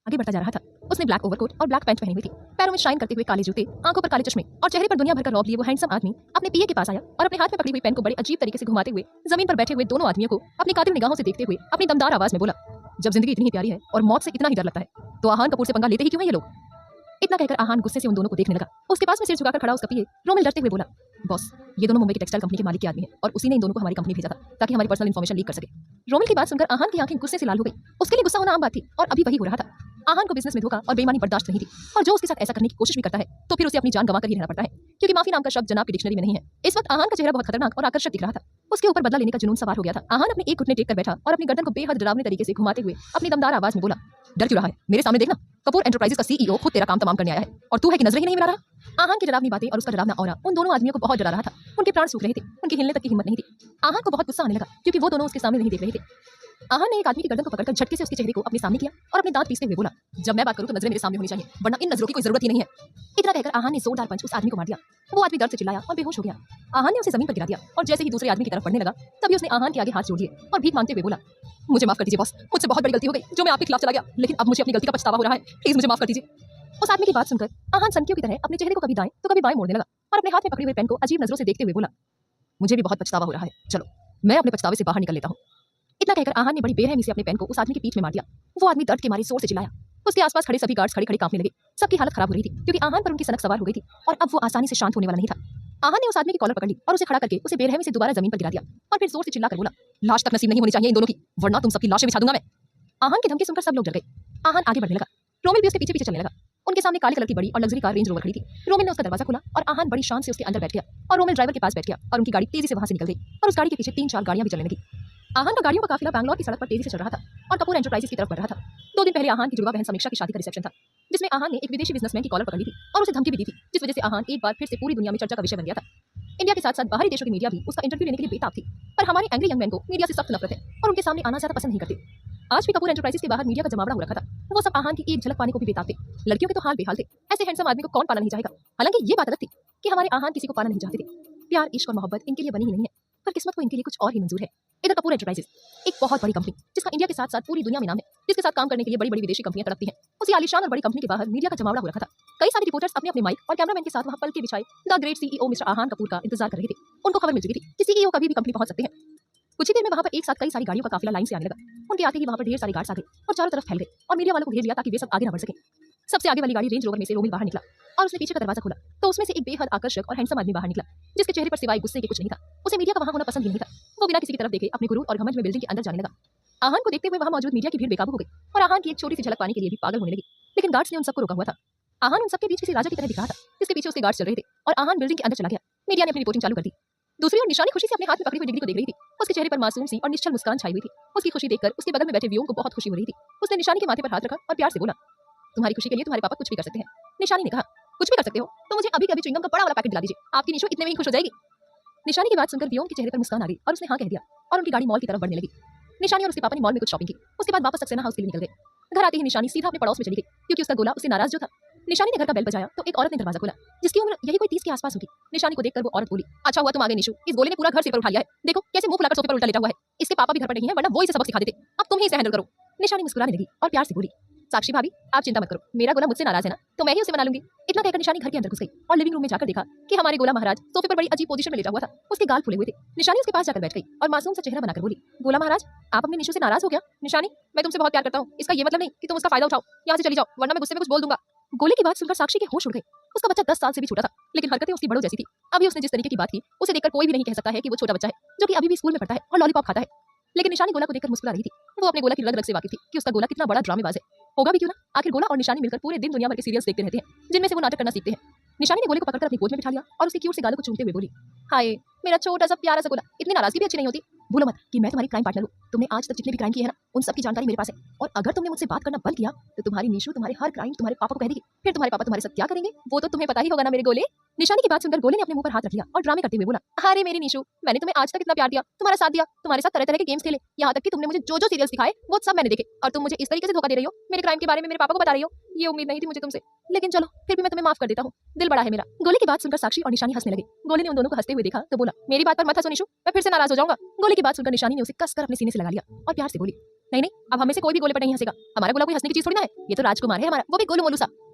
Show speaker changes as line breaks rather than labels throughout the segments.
आगे बढ़ता जा रहा था। उसने ब्लैक ओवरकोट और ब्लैक पैंट पहनी हुई थी, पैरों में शाइन करते हुए काले जूते, आंखों पर काले चश्मे और चेहरे पर दुनिया भर का रौब लिए वो हैंडसम आदमी अपने पीए के पास आया और अपने हाथ में पकड़ी हुई पेन को बड़े अजीब तरीके से घुमाते हुए जमीन पर बैठे हुए दोनों आदमियों को अपनी कातिल निगाहों से देखते हुए अपनी दमदार आवाज में बोला, जब जिंदगी इतनी ही प्यारी है और मौत से इतना ही डर लगता है तो आहान कपूर से पंगा लेते ही क्यों है ये लोग। इतना कहकर आहान गुस्से से उन दोनों को देखने लगा। उसके पास में सिर झुकाकर खड़ा उसका पीए रोमिल डरते हुए बोला, बॉस ये दोनों मुंबई की टेक्सटाइल कंपनी के मालिक के आदमी हैं और उसी ने इन दोनों को हमारी कंपनी भेजा था ताकि हमारी पर्सनल इन्फॉर्मेशन लीक कर सके। रोमिल की बात सुनकर आहान की आंखें गुस्से से लाल हो गई। उसके लिए गुस्सा होना आम बात थी और अभी वही हो रहा था। आहान को बिजनेस में धोखा और बेईमानी बर्दाश्त नहीं थी और जो उसके साथ ऐसा करने की कोशिश भी करता है तो फिर उसे अपनी जान गंवा कर ही रहना पड़ता है, क्योंकि माफी नाम का शब्द जनाब की डिक्शनरी में नहीं है। इस वक्त आहान का चेहरा बहुत खतरनाक और आकर्षक दिख रहा था। उसके ऊपर बदला लेने का जुनून सवार हो गया था। आहान अपने एक घुटने टेक कर बैठा और अपनी गर्दन को बेहद डरावने तरीके से घुमाते हुए अपनी दमदार आवाज में बोला, डर क्यों रहा है, मेरे सामने देखना, कपूर एंटरप्राइजेस का सीईओ खुद तेरा काम तमाम करने आया है और तू है कि नजरें ही नहीं मिला रहा। आहान की डरावनी बातें और उसका डरावना ऑरा उन दोनों आदमियों को बहुत डरा रहा था। उनके प्राण सूख रहे थे, उनके हिलने तक की हिम्मत नहीं थी। आहान को बहुत गुस्सा आने लगा क्योंकि वो दोनों उसके सामने नहीं देख रहे थे। आहान ने एक आदमी की गर्दन को पकड़कर झटके से उसके चेहरे को अपने सामने किया और अपने दांत पीसते हुए बोला, जब मैं बात करूं तो नजरें मेरे सामने होनी चाहिए, वरना इन नजरों की कोई जरूरत ही नहीं है। इतना कहकर आहान ने जोरदार पंच उस आदमी को मार दिया। वो आदमी दर्द से चिल्लाया और बेहोश हो गया। आहान ने उसे जमीन पर गिरा दिया और जैसे ही दूसरे आदमी की तरफ बढ़ने लगा तभी उसने आहान के आगे हाथ जोड़ दिए और भीख मांगते हुए बोला, मुझे माफ कर दीजिए बॉस, मुझसे बहुत बड़ी गलती हो गई जो मैं आपके खिलाफ चला गया, लेकिन अब मुझे अपनी गलती का पछतावा हो रहा है, प्लीज मुझे माफ कर दीजिए। उस आदमी की बात सुनकर आहान सनकियों की तरह अपने चेहरे को कभी दाएं तो कभी बाएं मोड़ने लगा और अपने हाथ में पकड़ी हुई पेन को अजीब नजरों से देखते हुए बोला, मुझे भी बहुत पछतावा हो रहा है, चलो मैं अपने पछतावे से बाहर निकल लेता हूँ। इतना कहकर आहान ने बड़ी बेरहमी से अपने पेन को उस आदमी की पीठ में मार दिया। वो आदमी दर्द के मारे जोर से चिल्लाया। उसके आसपास खड़े सभी गार्ड्स खड़े खड़े कांपने लगे। सबकी हालत खराब हो रही थी क्योंकि आहान पर उनकी सनक सवार हो गई थी और अब वो आसानी से शांत होने वाला नहीं था। आहान ने उस आदमी की कॉलर पकड़ ली और उसे खड़ा करके उसे बेरहमी से दोबारा जमीन पर गिरा दिया और फिर जोर से चिल्लाकर बोला, लाश तक नसीब नहीं होनी चाहिए इन दोनों की, वरना तुम सबकी लाशें बिछा दूंगा मैं। आहान की धमकी सुनकर सब लोग डर गए। आहान आगे बढ़ने लगा। रोमिल भी उसके पीछे पीछे चलने लगा। उनके सामने काले कलर की बड़ी और लग्जरी कार रेंज रोवर खड़ी थी। रोमिल ने उसका दरवाजा खोला और आहान बड़ी शान से उसके अंदर बैठ गया और रोमिल ड्राइवर के पास बैठ गया और उनकी गाड़ी तेजी से वहां से निकल गई और उस गाड़ी के पीछे 3-4 गाड़ियां भी चलने लगी। आहान का गाड़ियों का काफिला बैंगलोर की सड़क पर तेजी से चल रहा था और कपूर एंटरप्राइजेस की तरफ बढ़ रहा था। 2 दिन पहले आहान की जुड़वा बहन समीक्षा की शादी का रिसेप्शन था जिसमें आहान ने एक विदेशी बिजनेसमैन की कॉलर पकड़ ली थी और उसे धमकी भी दी थी, जिस वजह से आहान एक बार फिर से पूरी दुनिया में चर्चा का विषय बन गया था। इंडिया के साथ साथ बाहरी देशों की मीडिया भी उसका इंटरव्यू लेने के लिए बेताब थी, पर हमारे एंग्री यंग मैन को मीडिया से सख्त नफरत है और उनके सामने आना ज्यादा पसंद नहीं करते। आज भी कपूर एंटरप्राइजेस के बाहर मीडिया का जमावड़ा हो रखा था। वो सब आहान की एक झलक पाने को भी बेताब थे। लड़कियों के तो हाल बेहाल थे, ऐसे हैंडसम आदमी को कौन पाना नहीं चाहेगा। हालांकि ये बात अलग थी कि हमारे आहान किसी को पाना नहीं चाहते थे। प्यार, इश्क और मोहब्बत इनके लिए बनी ही नहीं है, पर किस्मत को इनके लिए कुछ और ही मंजूर है। इधर कपूर एंटरप्राइजेस एक बहुत बड़ी कंपनी जिसका इंडिया के साथ साथ पूरी दुनिया में नाम है, जिसके साथ काम करने के लिए बड़ी बड़ी विदेशी कंपनियां तड़पती हैं। उसी आलीशान और बड़ी कंपनी के बाहर मीडिया का जमावड़ा हो रखा था। कई सारे रिपोर्टर्स अपने अपने माइक और कैमरामैन के साथ वहां पलके बिछाए the great CEO mister Ahaan Kapoor का इंतजार कर रहे थे। उनको खबर मिल चुकी थी कि सीईओ कभी भी कंपनी पहुंच सकते हैं। कुछ ही देर में वहां पर एक साथ कई सारी गाड़ियों का काफिला लाइन से आने लगा। उनके आते ही वहां पर ढेर सारे गार्ड्स आ गए और चारों तरफ फैल गए और मीडिया वालों को घेर लिया ताकि वे सब आगे न बढ़ सके। सबसे आगे वाली गाड़ी रेंज रोवर में से रोमिल बाहर निकला और उसने पीछे का दरवाजा खोला तो उसमें से एक बेहद आकर्षक और हैंडसम आदमी बाहर निकला जिसके चेहरे पर सिवाय गुस्से के कुछ नहीं था। उसे मीडिया का वहां होना पसंद ही नहीं था। वो बिना किसी की तरफ देखे अपने गुरूर और घमंड में बिल्डिंग के अंदर जाने लगा। आहान को देखते हुए वहां मौजूद मीडिया की भीड़ बेकाबू हो गई और आहान की एक छोटी सी झलक पाने के लिए भी पागल होने लगी, लेकिन गार्ड्स ने उन सबको रोका हुआ था। आहान उन सबके बीच किसी राजा की तरह दिख रहा था जिसके पीछे उसके गार्ड्स चल रहे थे और आहान बिल्डिंग के अंदर चला गया। मीडिया ने अपनी रिपोर्टिंग चालू कर दी। दूसरी ओर निशानी खुशी से अपने हाथ में पकड़ी हुई डिग्री को देख रही थी। उसके चेहरे पर मासूम सी और निश्चल मुस्कान छाई हुई थी। उसकी खुशी देखकर उसके बगल में बैठे व्योम को बहुत खुशी हो रही थी। उसने निशानी के माथे पर हाथ रखा और प्यार से बोला, तुम्हारी खुशी के लिए तुम्हारे पापा कुछ भी कर सकते हैं। निशानी ने कहा, कुछ भी कर सकते हो तो मुझे अभी कभी च्युइंगम का बड़ा वाला पैकेट दिला दीजिए, आपकी निशो इतने में ही खुश हो जाएगी। निशानी की बात सुनकर व्योम के चेहरे पर मुस्कान आ गई और उसने हाँ कह दिया और उनकी गाड़ी मॉल की तरफ बढ़ने लगी। निशानी और उसके पापा ने मॉल में कुछ शॉपिंग की। उसके बाद वापस सक्सेना हाउस के लिए निकल गए। घर आते ही निशानी सीधा अपने पड़ोस में चली गई क्योंकि उसका गोला उससे नाराज जो था। निशानी ने घर का बेल बजाया तो एक औरत ने दरवाजा खोला जिसकी उम्र यही कोई 30 के आसपास होगी। निशानी को देखकर वो औरत बोली, अच्छा हुआ तुम आ गए निशु, इस गोले ने पूरा घर सिर पर उठा लिया है, देखो कैसे मुंह फुलाकर सोफे पर उल्टा लेटा हुआ है। इसके पापा भी घर पर नहीं है वरना वो इसे सबक सिखा देते, अब तुम ही इसे हैंडल करो। निशानी मुस्कुराने लगी और प्यार से बोली, साक्षी भाभी आप चिंता मत करो, मेरा गोला मुझसे नाराज है ना तो मैं ही उसे मना लूंगी। इतना कहकर निशानी घर के अंदर घुस गई और लिविंग रूम में जाकर देखा कि हमारे गोला महाराज सोफे पर बड़ी अजीब पोजीशन में लेटा हुआ था। उसके गाल फूले हुए थे। निशानी उसके पास जाकर बैठ गई और मासूम सा चेहरा बनाकर बोली, गोला महाराज आप अपने निशु से नाराज हो गया? निशानी मैं तुमसे बहुत प्यार करता हूँ, इसका ये मतलब नहीं कि तुम उसका फायदा उठाओ, यहाँ से चली जाओ वरना मैं गुस्से में कुछ बोल दूंगा। गोले की बात सुनकर साक्षी के होश उड़ गए। उसका बच्चा 10 साल से भी छोटा था लेकिन हरकतें उसकी बड़ों जैसी थी। अभी उसने जिस तरीके की बात की उसे देखकर कोई भी नहीं कह सकता है कि वो छोटा बच्चा है जो कि अभी भी स्कूल में पढ़ता है और लॉलीपॉप खाता है। लेकिन निशानी गोला को देखकर मुस्कुरा रही थी। वो अपने गोला की रग रग से वाकिफ थी कि उसका गोला कितना बड़ा ड्रामेबाज है। होगा भी क्यों ना, आखिर गोला और निशानी मिलकर पूरे दिन दुनिया भर के सीरियल्स देखते रहते हैं जिनमें से वो नाटक करना सीखते हैं। निशानी ने गोले को पकड़कर अपनी गोद में बिठा लिया और उसके क्यूट से गालों को चूमते हुए बोली, हाय मेरा छोटा सा प्यारा सा गोला, इतनी नाराजगी भी अच्छी नहीं होती। भूलो मत कि मैं तुम्हारी क्राइम पार्टनर हूँ। तुमने आज तक जितने भी क्राइम किए हैं ना उन सबकी जानकारी मेरे पास है और अगर तुमने मुझसे बात करना बंद किया तो तुम्हारी निशु तुम्हारे हर क्राइम तुम्हारे पापा को कह देगी। फिर तुम्हारे पापा तुम्हारे साथ क्या करेंगे वो तो तुम्हें पता ही होगा ना मेरे गोले। निशानी की बात सुनकर गोले ने अपने मुंह पर हाथ रख लिया और ड्रामे करते हुए बोला, अरे मेरी निशु मैंने तुम्हें आज तक इतना प्यार दिया, तुम्हारा साथ दिया, तुम्हारे साथ तरह तरह के गेम्स खेले, यहाँ तक कि तुमने मुझे जो जो सीरियल्स दिखाए वो सब मैंने देखे और तुम मुझे इस तरीके से धोखा दे रही हो, मेरे क्राइम के बारे में मेरे पापा को बता रही हो। ये उम्मीद नहीं थी मुझे तुमसे, लेकिन चलो फिर भी मैं तुम्हें माफ कर देता हूँ, दिल बड़ा है मेरा। गोले की बात सुनकर साक्षी और निशानी हंसने लगे। गोले ने उन दोनों को हंसते हुए देखा तो बोला, मेरी बात पर मत हंसो निशु, मैं फिर से नाराज हो जाऊंगा। गोले की बात सुनकर निशानी ने उसे कसकर अपने सीने से लगा लिया और प्यार से बोली, नहीं नहीं, अब हमें से कोई भी गोले पर नहीं हंसेगा। हमारा गोला कोई हंसने की चीज थोड़ी ना है, ये तो राजकुमार है हमारा, वो भी गोलू मोलू सा।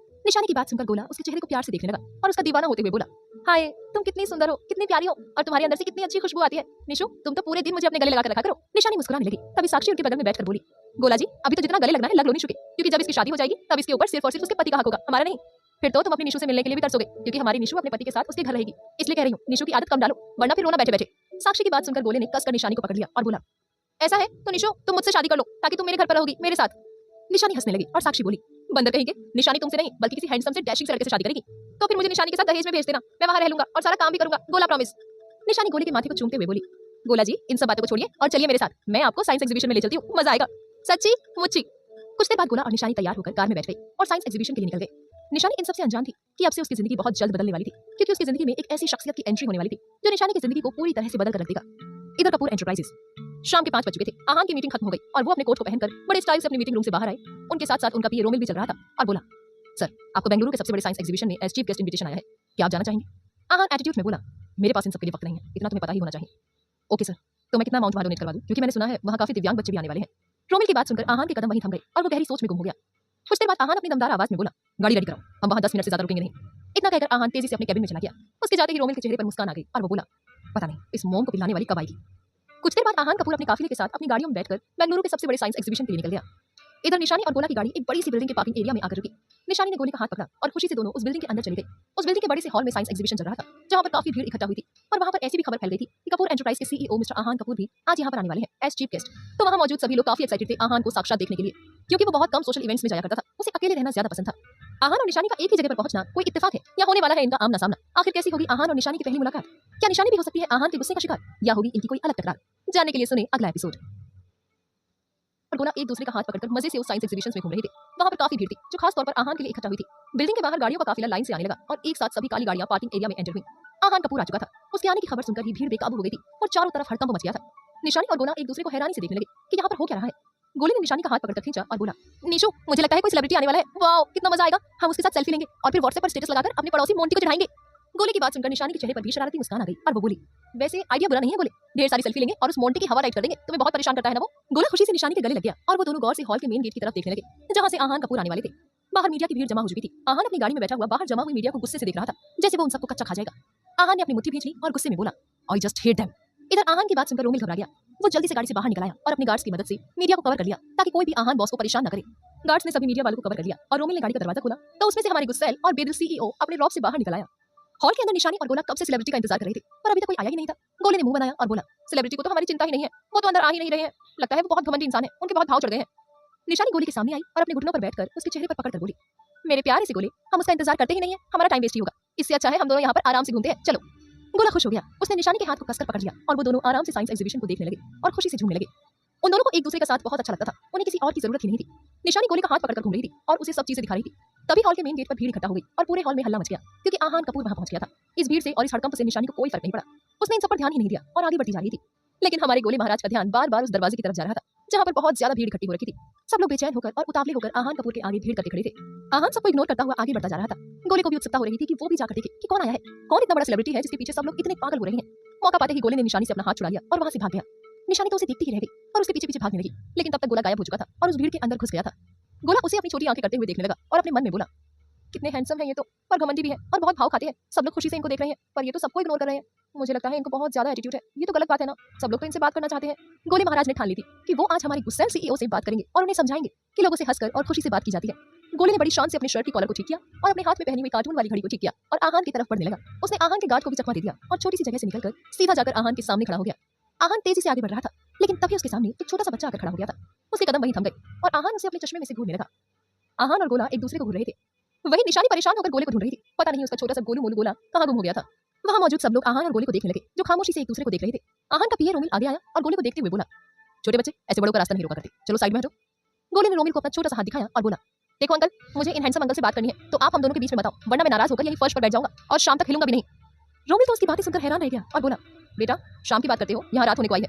निशानी की बात सुनकर गोला उसके चेहरे को प्यार से देखने लगा और उसका दीवाना होते हुए बोला, हाय तुम कितनी सुंदर हो, कितनी प्यारी हो और तुम्हारे अंदर से कितनी अच्छी खुशबू आती है। निशु तुम तो पूरे दिन मुझे अपने गले लगा कर रखा करो। निशानी मुस्कुराने लगी। तभी साक्षी उनके बगल में बैठकर बोली, गोला जी अभी तो जितना गले लगना है लग लो निशु के, क्योंकि जब इसकी शादी हो जाएगी तब इसके ऊपर सिर्फ और सिर्फ उसके पति का हक होगा, हमारा नहीं। फिर तो तुम अपनी निशु से मिलने के लिए भी तरसोगे, क्योंकि हमारी निशु अपने पति के साथ उसके घर रहेगी। इसलिए कह रही हूँ निशु की आदत कम डालो, वरना फिर रोना बैठे बैठे। साक्षी की बात सुनकर गोले ने कसकर निशानी को पकड़ लिया और बोला, ऐसा है तो निशु तुम मुझसे शादी कर लो, ताकि तुम मेरे घर पर रहोगी मेरे साथ। निशानी हंसने लगी और साक्षी बोली, बंदर कहेंगे, निशानी तुमसे नहीं बल्कि किसी हैंडसम से डैशिंग से लड़के से शादी करेगी, तो फिर मुझे निशानी के साथ दहेज में भेज देना, मैं वहां रह लूंगा और सारा काम भी करूंगा, गोला प्रॉमिस। निशानी गोले के माथे को चूमते हुए बोली, गोला जी इन सब बातों को छोड़िए और चलिए मेरे साथ, मैं आपको साइंस एग्जीबिशन में ले चलती हूँ, मजा आएगा। सच्ची मुच्ची। कुछ देर बाद गोला और निशानी तैयार होकर कार में बैठ गई और साइंस एग्जीबिशन के लिए निकल गए। निशानी इन सबसे अनजान थी कि अब से उसकी जिंदगी बहुत जल्द बदलने वाली थी, क्योंकि उसकी जिंदगी में एक ऐसी शख्सियत की एंट्री होने वाली थी जो निशानी की जिंदगी को पूरी तरह से बदल कर रख देगा। इधर कपूर एंटरप्राइजेस। शाम के 5 बज चुके थे। आहान की मीटिंग खत्म हो गई और वो अपने कोट को पहनकर बड़े स्टाइल से अपनी मीटिंग रूम से बाहर आए। उनके साथ साथ उनका पीए रोमिल भी चल रहा था और बोला, सर आपको बेंगलुरु के सबसे बड़े साइंस एग्जीबिशन में एज चीफ गेस्ट इनविटेशन आया है, क्या आप जाना चाहेंगे? आहान एटीट्यूड में बोला, मेरे पास इन सबके लिए वक्त नहीं है, इतना तुम्हें पता ही होना चाहिए। ओके सर, तो मैं कितना अमाउंट वहां डोनेट करवा दूं, क्योंकि मैंने सुना है वहां काफी दिव्यांग बच्चे भी आने वाले हैं। रोमिल की बात सुनकर आहान के कदम वहीं थम गए और वो गहरी सोच में गुम हो गया। कुछ देर बाद आहान अपनी दमदार आवाज में बोला, गाड़ी रेडी कराओ, हम वहां 10 मिनट से ज्यादा रुकेंगे नहीं। इतना कहकर आहान तेजी से अपने कैबिन में चला गया। उसके जाते ही रोमिल के चेहरे पर मुस्कान आ गई और वो बोला, पता नहीं इस मोम को पिलाने वाली कब आएगी। कुछ देर बाद आहान कपूर अपने काफिले के साथ अपनी गाड़ियों में बैठकर बेंगलुरु के सबसे बड़े साइंस एग्जीबिशन के लिए निकल गया। इधर निशानी और गोला की गाड़ी एक बड़ी सी बिल्डिंग के पार्किंग एरिया में आकर रुकी। निशानी ने गोले का हाथ पकड़ा और खुशी से दोनों उस बिल्डिंग के अंदर चले गए। उस बिल्डिंग के बड़े से हॉल में साइंस एग्जीबिशन चल रहा था, जहां पर काफी भीड़ इकट्ठा हुई थी और वहां पर ऐसी भी खबर फैल गई थी कि कपूर एंटरप्राइज के सीईओ मिस्टर आहान कपूर भी आज यहां पर आने वाले हैं एज चीफ गेस्ट। तो वहां मौजूद सभी लोग काफी एक्साइटेड थे आहान को साक्षात देखने के लिए, क्योंकि वो बहुत कम सोशल इवेंट्स में जाया करता था, उसे अकेले रहना ज्यादा पसंद था। आहान और निशानी का एक ही जगह पर पहुंचना कोई इत्तेफाक है या होने वाला है इनका आमना सामना? आखिर कैसी होगी आहान और निशानी की पहली मुलाकात? क्या निशानी भी हो सकती है आहान के गुस्से का शिकार, या होगी इनकी कोई अलग टकरार? जानने के लिए सुने अगला एपिसोड। और गोला एक दूसरे का हाथ पकड़कर मजे से उस साइंस एग्जीबिशन में घूम रहे थे। वहां पर काफी भीड़ थी जो खास तौर पर आहान के लिए इकट्ठा हुई थी। बिल्डिंग के बाहर गाड़ियों का काफिला लाइन से आने लगा और एक साथ सभी काली गाड़ियां पार्किंग एरिया में एंटर हुई। आहान कपूर आ चुका था। उसके आने की खबर सुनकर ही भीड़ बेकाबू हो गई थी और चारों तरफ हड़कंप मच गया था। निशानी और गोला एक दूसरे को हैरानी से देखने लगे कि यहाँ पर हो क्या रहा है। गोले ने निशानी का हाथ पकड़कर खींचा और बोला, निशु मुझे लगता है कोई सेलिब्रिटी आने वाला है, वाओ कितना मजा आएगा, हम उसके साथ सेल्फी लेंगे और फिर व्हाट्सएप पर स्टेटस लगाकर अपने पड़ोसी मोंटी को चढ़ाएंगे। गोले की बात सुनकर निशानी के चेहरे पर भी शरारती मुस्कान आ गई और वो बोली, वैसे आइडिया बुरा नहीं है गोले, ढेर सारी सेल्फी लेंगे और उस मोंटी की हवा राइड कर देंगे, तुम्हें बहुत परेशान करता है ना वो। गोला खुशी से निशानी के गले लग गया और वो दोनों गौर से हॉल के मेन गेट की तरफ देखने लगे जहां से आहान कपूर आने वाले थे। बाहर मीडिया की भीड़ जमा हो चुकी थी। आहान अपनी गाड़ी में बैठा हुआ बाहर जमा हुई मीडिया को गुस्से से देख रहा था, जैसे वो उन सबको कच्चा खा जाएगा। आहान ने अपनी मुट्ठी भींच ली और गुस्से में बोला, आई जस्ट हेट देम। इधर आहान की बात सुनकर रोमिल घबरा गया। वो जल्दी से गाड़ी से बाहर निकल आया और अपने गार्ड्स की मदद से मीडिया को कवर कर लिया ताकि कोई भी आहान बॉस को परेशान न करे। गार्ड्स ने सभी मीडिया वालों को कवर कर लिया और रोमिल ने गाड़ी का दरवाजा खोला तो उसमें से हमारे गुस्सैल और बेदिल सीईओ अपने रॉब से बाहर निकल आया। हॉल के अंदर निशानी और गोला कब से सेलिब्रिटी का इंतजार कर रहे थे, पर अभी तक कोई आया ही नहीं था। गोले ने मुंह बनाया और बोला, सेलिब्रिटी को तो हमारी चिंता ही नहीं है, वो तो अंदर आ ही नहीं रहे हैं, लगता है वो बहुत घमंडी इंसान है, उनके बहुत भाव चढ़ गए हैं। निशानी गोले के सामने आई और अपने घुटनों पर बैठकर उसके चेहरे पर पकड़कर बोली, मेरे प्यारे से गोले, हम उसका इंतजार करते ही नहीं है, हमारा टाइम वेस्ट ही होगा, इससे अच्छा है हम दोनों यहाँ पर आराम से घूमते हैं, चलो। गोला खुश हो गया। उसने निशानी के हाथ को कसकर पकड़ लिया और वो दोनों आराम से साइंस एग्जीबिशन को देखने लगे और खुशी से झूमने लगे। उन दोनों को एक दूसरे का साथ बहुत अच्छा लगता था, उन्हें किसी और की जरूरत ही नहीं थी। निशानी गोले का हाथ पकड़कर घूम रही थी और उसे सब चीजें दिखा रही थी। तभी हॉल के मेन गेट पर भीड़ इकट्ठा हो गई और पूरे हॉल में हल्ला मच गया, क्योंकि आहान कपूर वहां पहुंच गया था। इस भीड़ से और इस हड़कंप से निशानी को कोई फर्क नहीं पड़ा। उसने इन सब पर ध्यान ही नहीं दिया और आगे बढ़ती जा रही थी। लेकिन हमारे गोले महाराज का ध्यान बार बार उस दरवाजे की तरफ जा रहा था जहां पर बहुत ज्यादा भीड़ इकट्ठी हो रखी थी। सब लोग बेचैन होकर और उतावले होकर आहान कपूर के आगे भीड़ करके खड़े थे। आहान सबको इग्नोर करता हुआ आगे बढ़ता जा रहा था। गोले को भी उत्सुकता हो रही थी कि वो भी जाकर देखे कि कौन आया है, कौन इतना बड़ा सेलिब्रिटी है जिसके पीछे सब लोग इतने पागल हो रहे हैं। मौका पाते ही गोले ने निशानी से अपना हाथ छुड़ा लिया और वहां से भाग गया। निशानी तो उसे देखती ही रह गई और उसके पीछे पीछे भागने लगी, लेकिन तब तक गोला गायब हो चुका था और उस भीड़ के अंदर घुस गया था। गोला उसे अपनी छोटी आंखें करते हुए देखने लगा और अपने मन में बोला, कितने हैंडसम है ये तो, पर घमंडी भी है और बहुत भाव खाते हैं। सब लोग खुशी से इनको देख रहे हैं पर ये तो सबको इग्नोर कर रहे हैं। मुझे लगता है इनको बहुत ज्यादा एटीट्यूड है, ये तो गलत बात है ना, सब लोग तो इनसे बात करना चाहते हैं। गोले महाराज ने ठान ली थी कि वो आज हमारे गुस्सैल सीईओ से बात करेंगे और उन्हें समझाएंगे कि लोगों से हंसकर और खुशी से बात की जाती है। गोले ने बड़ी शान से अपने शर्ट की कॉलर को ठीक किया और अपने हाथ में पहनी हुई कार्टून वाली घड़ी को ठीक किया और आहान की तरफ बढ़ने लगा। उसने आहान के गार्ड को भी चकमा दे दिया और छोटी सी जगह से निकलकर सीधा जाकर आहान के सामने खड़ा हो गया। आहान तेजी से आगे बढ़ रहा था, लेकिन तभी उसके सामने एक छोटा सा बच्चा आकर खड़ा हो गया था। उसके कदम वहीं थम गए और आहान उसे अपने चश्मे में से घूरने लगा। आहान और गोला एक दूसरे को घूर रहे थे। वही निशानी परेशान होकर गोले को ढूंढ रही थी। पता नहीं उसका छोटा सा गोलू मोलू गोला कहाँ गुम हो गया था। वहां मौजूद सब लोग आहान और गोले को देखने लगे, जो खामोशी से एक दूसरे को देख रहे थे। आहान का पीए रोमिल आगे आया और गोले को देखते हुए बोला, छोटे बच्चे ऐसे बड़ों का रास्ता नहीं रोका करते, चलो साइड में हटो। गोले ने रोमिल को अपना छोटा सा हाथ दिखाया और बोला, देखो अंकल, मुझे इन हैंडसम अंकल से बात करनी है तो आप हम दोनों के बीच में बताओ, वरना मैं नाराज होकर यही फर्श पर बैठ जाऊंगा और शाम तक हिलूंगा भी नहीं। रोमिल तो उसकी बातें सुनकर हैरान रह गया और बोला, बेटा शाम की बात करते हो, यहाँ रात होने को आई है।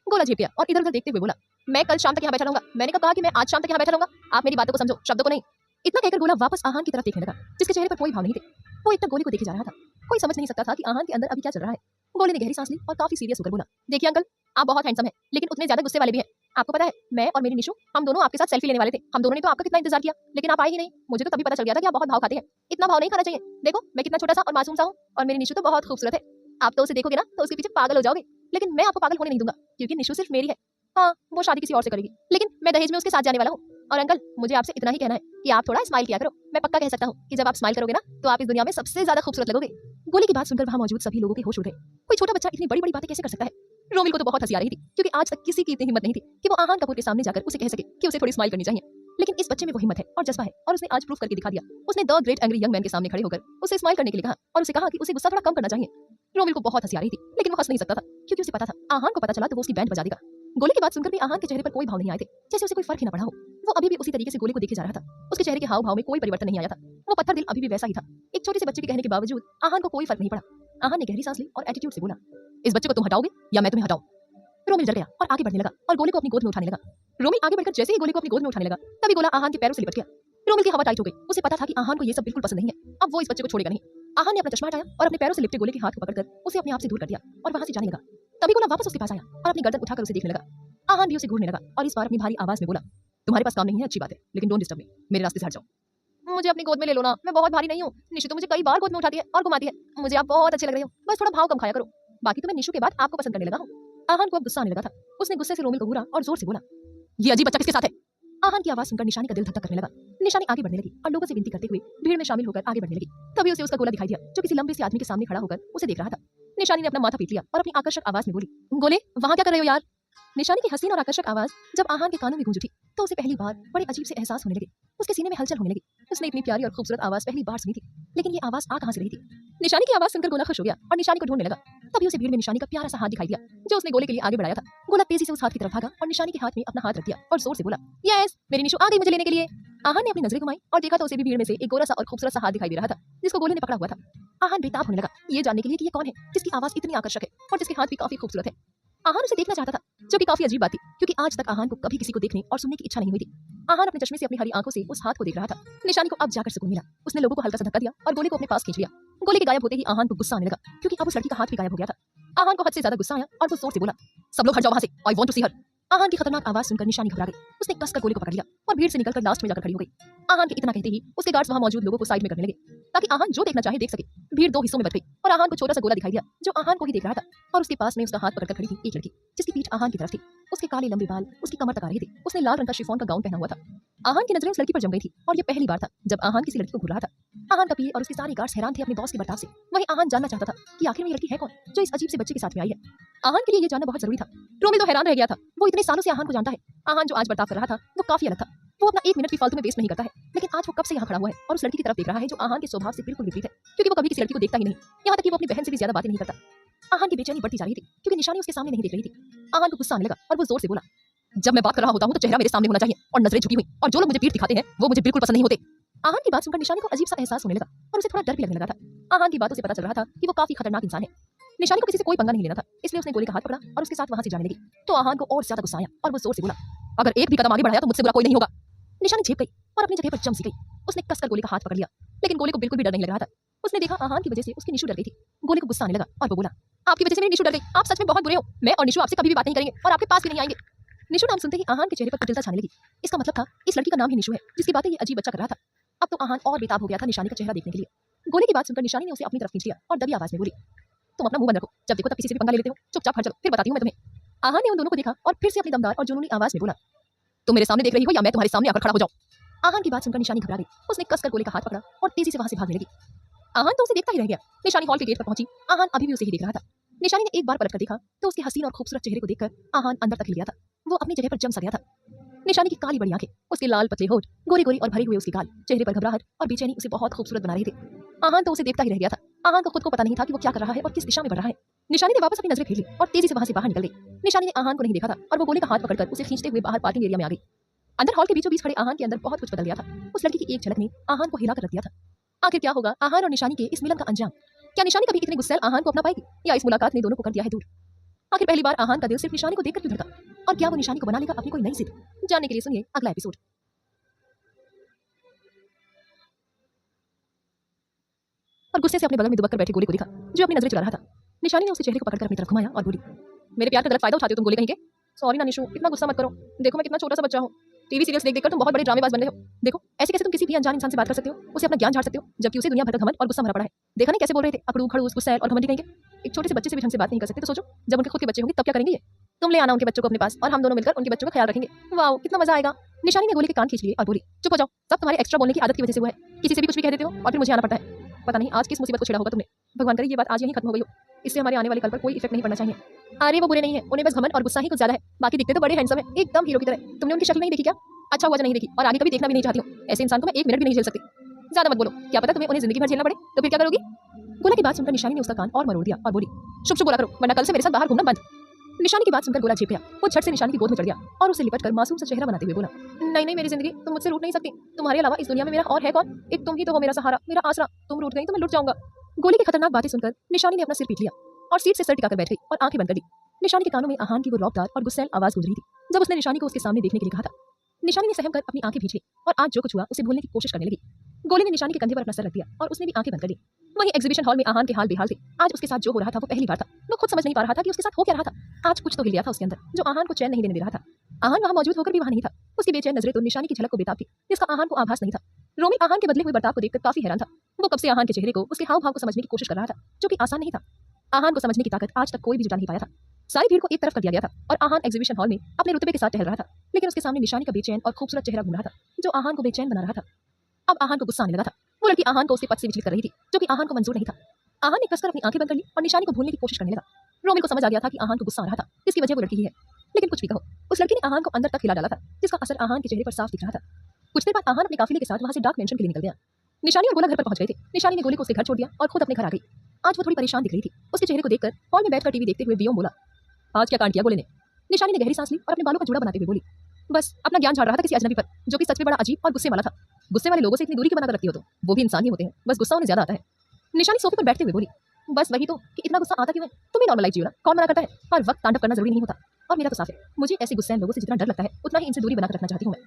गोला झेप गया और इधर उधर देखते हुए बोला, मैं कल शाम तक यहाँ बैठा रहूंगा, मैंने कहा कि मैं आज शाम तक यहाँ बैठा रहूंगा, आप मेरी बातों को समझो, शब्दों को नहीं। इतना कहकर गोला वापस आहान की तरफ देखने लगा, जिसके चेहरे पर कोई भाव नहीं थे। वो एक तक गोले को देखे जा रहा था। कोई समझ नहीं सकता था कि आहान के अंदर अभी क्या चल रहा है। गोले ने गहरी सांस ली और काफी सीरियस होकर बोला, देखिए अंकल, आप बहुत हैंडसम हैं, लेकिन उतने ज्यादा गुस्से वाले भी हैं। आपको पता है, मैं और मेरी निशु, हम दोनों आपके साथ सेल्फी लेने वाले थे। हम दोनों ने तो आपका कितना इंतजार किया, लेकिन आप आए ही नहीं। मुझे तो तभी पता चल गया था कि आप बहुत भाव खाते हैं। इतना भाव नहीं खाना चाहिए। देखो मैं कितना छोटा सा और मासूम सा हूँ, और मेरी निशु तो बहुत खूबसूरत है। आप तो उसे देखोगे ना तो उसके पीछे पागल हो जाओगे, लेकिन मैं आपको पागल होने नहीं दूंगा, क्योंकि निशु सिर्फ मेरी है। हाँ, वो शादी किसी और से करेगी, लेकिन मैं दहेज में उसके साथ जाने वाला हूँ। और अंकल, मुझे आपसे इतना ही कहना है कि आप थोड़ा स्माइल किया करो। मैं पक्का कह सकता हूँ कि जब आप स्माइल करोगे ना, तो आप इस दुनिया में सबसे ज्यादा खूबसूरत लगोगे। गोली की बात सुनकर वहां मौजूद सभी लोगों के होश उड़ गए। कोई छोटा बच्चा इतनी बड़ी बड़ी बातें कैसे कर सकता है? रोमिल को तो बहुत हंसी आ रही थी, क्योंकि आज तक किसी की इतनी हिम्मत नहीं थी कि वो आहान कपूर के सामने जाकर उसे कह सके कि उसे थोड़ी स्माइल करनी चाहिए। लेकिन इस बच्चे में वो हिम्मत है और जज्बा है, और उसने आज प्रूफ करके दिखा दिया। उसने the great angry young man के सामने खड़े होकर उसे स्माइल करने के लिए कहा, और उसे कहा कि उसे गुस्सा थोड़ा कम करना चाहिए। रोमिल को बहुत हंसी आ रही थी, लेकिन वो हंस नहीं सकता था, क्योंकि उसे पता था आहान को पता चला तो वो उसकी बैंड बजा देगा। गोली की बात सुनकर भी आहान के चेहरे पर कोई भाव नहीं आए थे, जैसे उसे कोई फर्क ही ना पड़ा हो। वो अभी भी उसी तरीके से गोली को देखे जा रहा था। उसके चेहरे के हाव भाव में कोई परिवर्तन नहीं आया था। वो पत्थर दिल अभी भी वैसा ही था। एक छोटे से बच्चे के कहने के बावजूद आहान को कोई फर्क नहीं पड़ा। आहान ने गहरी सांस ली और एटीट्यूड से बोला, इस बच्चे को तुम हटाओगे या मैं तुम्हें हटाऊं? रोमिल डर गया और आगे बढ़ने लगा और गोले को अपनी गोद में उठाने लगा। रोमिल आगे बढ़कर जैसे ही गोले को अपनी गोद में उठाने लगा, तभी गोला आहान के पैरों से लिपट गया। रोमिल की हवा टाइट हो गई। उसे पता था कि आहान को ये सब बिल्कुल पसंद नहीं है। अब वो इस बच्चे को छोड़ेगा नहीं। आहान ने अपना चश्मा हटाया और अपने पैरों से लिपटे गोले के हाथ को पकड़कर उसे अपने आप से दूर कर दिया और वहां से जाने लगा। तभी गोला वापस उसके पास आया और अपनी गर्दन उठाकर उसे देखने लगा। आहान भी उसे घूरने लगा और इस बार अपनी भारी आवाज में बोला, तुम्हारे पास काम नहीं है, अच्छी बात है, लेकिन डोंट डिस्टर्ब मी, मेरे रास्ते से हट जाओ। मुझे अपनी गोद में ले लो ना, मैं बहुत भारी नहीं हूँ। निशु तो मुझे कई बार गोद में उठाती है और घुमाती है। मुझे आप बहुत अच्छे लग रहे हो, बस थोड़ा भाव कम खाया करो। बाकी तो मैं निशु के बाद आपको पसंद करने लगा हूँ। आहान को अब गुस्सा आने लगा था। उसने गुस्से से रोमिल को घूरा और जोर से बोला, ये अजीब बच्चा किसके साथ है? आहान की आवाज सुनकर निशानी का दिल धक धक करने लगा। निशानी आगे बढ़ने लगी और लोगों से विनती करते हुए भीड़ में शामिल होकर आगे बढ़ने लगी। तभी उसे उसका गोला दिखाई दिया, जो किसी लंबे से आदमी के सामने खड़ा होकर उसे देख रहा था। निशानी ने अपना माथा पीट लिया और अपनी आकर्षक आवाज में बोली, गोले, वहां क्या कर रहे हो यार? निशानी की हसीन और आकर्षक आवाज जब आहान के कानों में गूंज उठी, तो उसे पहली बार बड़े अजीब से एहसास होने लगे। उसके सीने में हलचल होने लगी। उसने इतनी प्यारी और खूबसूरत आवाज पहली बार सुनी थी, लेकिन ये आवाज आ कहां से रही थी? निशानी की आवाज सुनकर गोला खुश हो गया और निशानी को ढूंढने लगा। तभी उसे भीड़ में निशानी का प्यारा सा हाथ दिखाई दिया, जो उसने गोले के लिए आगे बढ़ाया था। गोला तेजी से उस हाथ की तरफ भागा और निशानी के हाथ में अपना हाथ रख दिया और जोर से बोला, यस, मेरी निशु आ गई मुझे लेने के लिए। आहान ने अपनी नजरें घुमाई और देखा तो उसे भी भीड़ में से एक गोरा सा और खूबसूरत सा हाथ दिखाई दे रहा था, जिसको गोले ने पकड़ा हुआ था। आहान बेताब होने लगा ये जानने के लिए कि ये कौन है, जिसकी आवाज इतनी आकर्षक है और जिसके हाथ भी काफी खूबसूरत है। आहान उसे देखना चाहता था, जो कि काफी अजीब बात थी, क्योंकि आज तक आहान को कभी किसी को देखने और सुनने की इच्छा नहीं हुई थी। आहान अपने चश्मे से अपनी हरी आंखों से उस हाथ को देख रहा था। निशानी को अब जाकर सुकून मिला। उसने लोगों को हल्का सा धक्का दिया और गोले को अपने पास खींच लिया। गोले के गायब होते ही आहान को गुस्सा आने लगा, क्योंकि अब उस लड़की का हाथ भी गायब हो गया था। आहान को हद से ज्यादा गुस्सा आया और वो जोर से बोला, सब लोग हट जाओ वहां से, आई वांट टू सी हर। आहान की खतरनाक आवाज सुनकर निशानी घबरा गई। उसने कसकर गोले को पकड़ लिया और भीड़ से निकलकर लास्ट में जाकर खड़ी हो गई। आहान के इतना कहते ही उसके गार्ड्स वहां मौजूद लोगों को साइड में करने लगे, ताकि आहान जो देखना चाहे देख सके। भीड़ दो हिस्सों में बट गई और आहान को छोटा सा गोला दिखाई दिया, जो आहान को ही देख रहा था। और उसके पास में उसका हाथ पकड़कर खड़ी थी एक लड़की, जिसकी पीठ आहान की तरफ थी। उसके काले लंबे बाल उसकी कमर तक आ रहे थे। उसने लाल रंग का शिफॉन का गाउन पहना हुआ था। आहान की नजरें उस लड़की पर जम गई थी, और ये पहली बार था जब आहान किसी लड़की को घूर रहा था। आहान का पीए और उसके सारे गार्ड्स हैरान थे अपने बॉस के बर्ताव से। वहीं आहान जानना चाहता था कि आखिर में ये लड़की है कौन, जो इस अजीब से बच्चे के साथ में आई है। आहान के लिए ये जानना बहुत जरूरी था। रोमिल तो हैरान रह गया था। वो इतने सालों से आहान को जानता है। आहान जो आज बर्ताव कर रहा था वो काफी अलग था। वो अपना एक मिनट भी फालतू में वेस्ट नहीं करता है, लेकिन आज वो कब से यहाँ खड़ा हुआ है और उस लड़की की तरफ देख रहा है, जो आहान के स्वभाव से बिल्कुल विपरीत है, क्योंकि वो कभी किसी लड़की को देखता ही नहीं। यहाँ तक कि वो अपनी बहन से भी ज्यादा बातें नहीं करता। आहान की बेचैनी बढ़ती जा रही थी, क्योंकि निशानी उसके सामने नहीं दिख रही थी। आहान को गुस्सा आने लगा और वो जोर से बोला, जब मैं बात कर रहा होता हूँ तो चेहरा मेरे सामने होना चाहिए और नजरें झुकी हुई, और जो लोग मुझे पीठ दिखाते हैं वो मुझे बिल्कुल पसंद नहीं होते। आहान की बात सुनकर निशानी को अजीब सा एहसास होने लगा और उसे थोड़ा डर भी लगने लगा था। आहान की बातों से पता चल रहा था कि वो काफी खतरनाक इंसान है। निशानी को किसी से कोई पंगा नहीं लेना था, इसलिए उसने गोले का हाथ पकड़ा और उसके साथ वहां से जाने लगी। तो आहान को और ज्यादा गुस्सा आया और वो जोर से बोला, अगर एक भी कदम आगे बढ़ाया तो मुझसे बुरा कोई नहीं होगा। निशानी झेप गई और अपनी जगह पर जम सी गई। उसने कसकर गोले का हाथ पकड़ लिया, लेकिन गोले को बिल्कुल भी डर नहीं लग रहा था। उसने देखा आहान की वजह से उसकी निशु डर गई थी। गोले को गुस्सा आने लगा और वो बोला, आपकी वजह से मेरी निशु डर गई। आप सच में बहुत बुरे हो। मैं और निशु आपसे कभी भी बात नहीं करेंगे और आपके पास भी नहीं आएंगे। निशु नाम सुनते ही आहान के चेहरे पर कुटिलता छाने लगी। इसका मतलब था इस लड़की का नाम ही निशु है, जिसकी बातें ये अजीब बच्चा कर रहा था। अब तो आहान और बेताब हो गया था निशानी का चेहरा देखने के लिए। गोले की बात सुनकर निशानी ने उसे अपनी तरफ खींच लिया और दबी आवाज में बोली, तुम अपना मुंह बंद रखो, जब देखो तब किसी से भी पंगा ले लेते हो। चुपचाप हट चलो, फिर बताती हूँ मैं तुम्हें। आहान ने उन दोनों को देखा और फिर से अपनी दमदार और जुनूनी आवाज में बोला, तुम मेरे सामने देख रही हो या मैं तुम्हारे सामने आकर खड़ा हो जाऊं? आहान की बात सुनकर निशानी घबरा गई। उसने कसकर गोले का हाथ पकड़ा और तेजी से वहां से भागने लगी। आहान तो उसे देखता ही रह गया। निशानी हॉल के गेट पर पहुंची। आहान अभी भी उसे ही देख रहा था। निशानी ने एक बार पलट कर देखा तो उसके हसीन और खूबसूरत चेहरे को देखकर आहान अंदर तक हिल गया था। वो अपनी जगह पर जम सा गया था। निशानी की काली बड़ी आंखें, उसके लाल पतले होठ, गोरी गोरी और भरे हुए उसके गाल, चेहरे पर घबराहट और बेचैनी उसे बहुत खूबसूरत बना रहे थे। आहान तो उसे देखता ही रह गया था। आहान को खुद को पता नहीं था कि वो क्या कर रहा है और किस दिशा में बढ़ रहा है। निशानी ने वापस अपनी नजरें फेर ली और तेजी से वहां से बाहर निकल गई। निशानी ने आहान को नहीं देखा था और वो गोले का हाथ पकड़कर उसे खींचते हुए बाहर पार्किंग एरिया में आ गई। अंदर हॉल के बीचों बीच खड़े आहान के अंदर बहुत कुछ बदल गया था। उस लड़की की एक झलक ने आहान को हिलाकर रख दिया था। आखिर क्या होगा आहान और निशानी के इस मिलन का अंजाम? क्या निशानी कभी इतने गुस्सैल आहान को अपना पाएगी, या इस मुलाकात ने दोनों को कर दिया है दूर? आखिर पहली बार आहान का दिल सिर्फ निशानी को देखकर क्यों धड़का, और क्या वो निशानी को बना लेगा अपनी कोई नई जिद? जानने के लिए सुनिए अगला एपिसोड। और गुस्से से अपने बगल में दुबक कर बैठे गोले को देखा, जो अपनी नजरें चुरा रहा था। निशानी ने उसके चेहरे को पकड़कर अपनी तरफ घुमाया और बोली, मेरे प्यार का गलत फायदा उठाते हो तुम गोले कहीं के। सॉरी ना निशु, इतना गुस्सा मत करो। देखो मैं कितना छोटा सा बच्चा हूँ। टीवी सीरियल्स देख देखकर तुम बहुत बड़े ड्रामेबाज बन रहे हो। देखो ऐसे कैसे तुम किसी भी अनजान इंसान से बात कर सकते हो, उसे अपना ज्ञान झाड़ सकते हो, जबकि उसे दुनिया भर का घमंड और गुस्सा भरा पड़ा है। देखा नहीं कैसे बोल रहे थे, अकड़ू खड़ूस गुस्सैल और घमंडी कहीं के। एक छोटे से बच्चे से भी ढंग से बात नहीं कर सकते, तो सोचो जब उनके खुद के बच्चे होंगे तब क्या करेंगे ये। तुम ले आना उनके बच्चों को अपने पास और हम दोनों मिलकर उनके बच्चों का ख्याल रखेंगे। वाओ कितना मजा आएगा। निशानी ने गोली के कान खींच लिए और बोली, चुप हो जाओ, सब तुम्हारे एक्स्ट्रा बोलने की आदत की वजह से हुआ है। किसी से भी कुछ भी कह देते हो और फिर मुझे आना पड़ता है। पता नहीं आज किस मुसीबत को छिड़ा होगा तुमने। भगवान करे ये बात आज यहीं खत्म हो गई हो, इससे हमारे आने वाले कल पर कोई इफेक्ट नहीं पड़ना चाहिए। अरे वो बुरे नहीं है, उन्हें बस घमंड और गुस्सा ही कुछ ज्यादा है, बाकी दिखते तो बड़े हैंडसम है, एकदम हीरो की तरह। तुमने उनकी शक्ल नहीं देखी क्या? अच्छा हुआ जो नहीं देखी, और आगे कभी देखना भी नहीं चाहती हूँ। ऐसे इंसान को मैं एक मिनट भी नहीं झेल सकती। ज्यादा मत बोलो, क्या पता तुम्हें उन्हें जिंदगी भर झेलना पड़े, तो फिर क्या करोगी। गोला की बात सुनकर निशानी ने उसका कान और मरोड़ दिया और बोली, शुभ शुभ बोला करो वरना कल से मेरे साथ बाहर घूमना बंद। निशानी की बात सुनकर गोला झेप गया। वो झट से निशानी की गोद में चढ़ गया और उसे लिपटकर मासूम सा चेहरा बनाते हुए बोला, नहीं नहीं मेरी जिंदगी तुम मुझसे रूठ नहीं सकती। तुम्हारे अलावा इस दुनिया में मेरा और है कौन। एक तुम ही तो हो मेरा सहारा, मेरा आसरा। तुम रूठ गई तो मैं लुट जाऊंगा। गोली की खतरनाक बातें सुनकर निशानी ने अपना सिर पीट लिया और सीट से सर टिकाकर बैठ गई और आंखें बंद कर दी। निशानी के कानों में आहान की वो रौबदार और गुस्सैल आवाज गूंज रही थी जब उसने निशानी को उसके सामने देखने के लिए कहा था। निशानी ने सहम कर अपनी आंखें भींच ली और आज जो कुछ हुआ उसे भूलने की कोशिश करने लगी। गोली ने निशानी के कंधे पर अपना सर रख दिया और उसने भी आंखें बंद कर ली। वहीं एग्जीबिशन हॉल में आहान के हाल बेहाल थे। आज उसके साथ जो हो रहा था वो पहली बार था। वो खुद समझ नहीं पा रहा था कि उसके साथ हो क्या रहा था। आज कुछ तो हिल गया था उसके अंदर जो आहान को चैन नहीं देने दे रहा था। आहान वहां मौजूद होकर भी वहां नहीं था। उसकी बेचैन नजरें तो निशानी की झलक को बेताब थी, जिसका आहान को आभास नहीं था। रोमिल आहान के बदले हुए बर्ताव को देखकर काफी हैरान था। वो कब से आहान के चेहरे को, उसके हाव भाव को समझने की कोशिश कर रहा था, जो कि आसान नहीं था। आहान को समझने की ताकत आज तक कोई भी जुटा नहीं पाया था। सारी भीड़ को एक तरफ कर दिया गया था और आहान एग्जीबिशन हॉल में अपने रुतबे के साथ टहल रहा था, लेकिन उसके सामने निशानी का बेचैन और खूबसूरत चेहरा घूम रहा था, जो आहान को बेचैन बना रहा था। अब आहान को गुस्सा आने लगा था। वो लड़की आहान को उसके पद से विचलित कर रही थी, जो कि आहान को मंजूर नहीं था। आहान ने कसकर अपनी आंखें बंद कर ली और निशानी को भूलने की कोशिश करने लगा। रोमिल को समझ आ गया था कि आहान को गुस्सा आ रहा था, इसकी वजह वो लड़की ही है। लेकिन कुछ भी कहो, उस लड़की ने आहान को अंदर तक हिला डाला था, जिसका असर आहान के चेहरे पर साफ दिख रहा था। कुछ देर बाद आहान अपने काफिले के साथ वहां से डार्क मेंशन के लिए निकल गया। निशानी और गोला घर पर पहुंच गए थे। निशानी ने गोली को उसके घर छोड़ दिया और खुद अपने घर आ गई। आज वो थोड़ी परेशान दिख रही थी। उसके चेहरे को देखकर हॉल में बैठकर टीवी देखते हुए वियोम बोला, आज क्या कांड किया गोले ने। निशानी ने गहरी सांस ली और अपने बालों का जूड़ा बनाते हुए बोली, बस अपना ज्ञान झाड़ रहा था किसी अजनबी पर, जो कि सच में बड़ा अजीब और गुस्से वाला था। गुस्से वाले लोगों से इतनी दूरी क्यों बनाकर रखती हो तुम, वो भी इंसान ही होते हैं, बस गुस्सा उन्हें ज्यादा आता है। निशानी सोफे पर बैठते हुए बोली, बस वही तो कि इतना गुस्सा आता क्यों है। तुम ही नॉर्मल लाइफ जियो ना, कौन मना करता है। हर वक्त तांडव करना जरूरी नहीं होता। और मेरा तो साफ है, मुझे ऐसे गुस्सैल लोगों से जितना डर लगता है उतना ही इनसे दूरी बनाकर रखना चाहती हूँ मैं।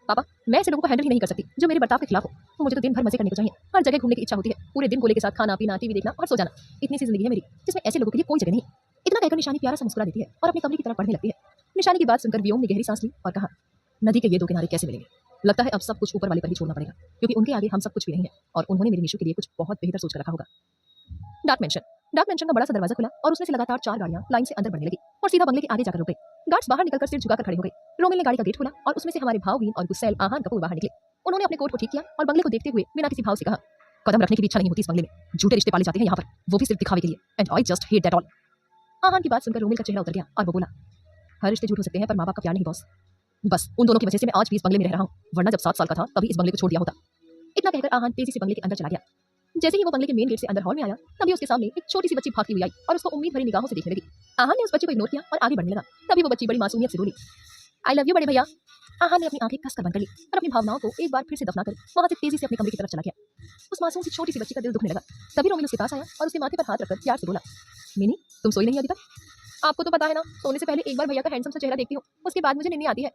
पापा मैं ऐसे लोगों को हैंडल ही नहीं कर सकती जो मेरे बर्ताव के खिलाफ हो। मुझे तो दिन भर मजे करने को चाहिए, हर जगह घूमने की इच्छा होती है, पूरे दिन गोले के साथ खाना पीना टीवी देखना और सो जाना। इतनी सी जिंदगी है मेरी जिसमें ऐसे लोगों के लिए कोई जगह नहीं। इतना कहकर निशानी प्यारा सा मुस्कुरा देती है और अपने कमरे की तरफ बढ़ने लगती है। निशानी की बात सुनकर वियोम ने गहरी सांस ली और कहा, नदी के ये दो किनारे कैसे मिलेंगे। लगता है अब सब कुछ ऊपर वाले पर ही छोड़ना पड़ेगा, क्योंकि उनके आगे हम सब कुछ भी नहीं है और उन्होंने मेरे निशु के लिए कुछ बहुत बेहतर सोच कर रखा होगा। डार्क मेंशन का बड़ा सा दरवाजा खुला और उसमें से लगातार 4 गाड़ियां लाइन से अंदर बढ़ने लगी और सीधा बंगले के आगे जाकर रुक गई। गार्ड्स बाहर निकलकर सिर झुकाकर खड़े हो गए। रोमिल ने गाड़ी का गेट खोला और उसमें से हमारे भावहीन और गुस्सैल आहान कपूर बाहर निकले। उन्होंने अपने कोट को ठीक किया और बंगले को देखते हुए बिना किसी भाव से कहा, कदम रखने की भी इच्छा नहीं होती इस बंगले में, झूठे रिश्ते पाले जाते हैं यहाँ पर, वो भी सिर्फ दिखावे के लिए, and I just hate that all. Ahaan की बात सुनकर रोमिल का चेहरा उतर गया और वो बोला, हर रिश्ते झूठ हो सकते हैं पर माँ बाप का प्यार नहीं बॉस। बस उन दोनों की वजह से मैं आज भी इस बंगले में रह रहा हूँ, वरना जब 7 साल का था तभी इस बंगले को छोड़ दिया होता। इतना कहकर आहान तेजी से बंगले के अंदर चला गया। जैसे ही वो बंगले के मेन गेट से अंदर हॉल में आया, तभी उसके सामने एक छोटी सी बच्ची भागती हुई आई और उसको उम्मीद भरी निगाहों से देखने लगी। आहान ने उस बच्ची को इग्नोर किया और आगे बढ़ने लगा। तभी वो बच्ची बड़ी मासूमियत से बोली, आई लव यू बड़े भैया। आहान ने अपनी आंखें कसकर बंद कर ली और अपनी भावनाओं को एक बार फिर से दफनाकर वहां से तेजी से अपने कमरे की तरफ चला गया। उस मासूम सी छोटी सी बच्ची का दिल दुखने लगा। तभी रोमिल उसके पास आया और उसके माथे पर हाथ रखकर प्यार से बोला, मिनी तुम सोई नहीं अभी तक। आपको तो पता है ना, सोने से पहले एक बार भैया का हैंडसम सा चेहरा देखती हूँ, उसके बाद मुझे नींद आती है।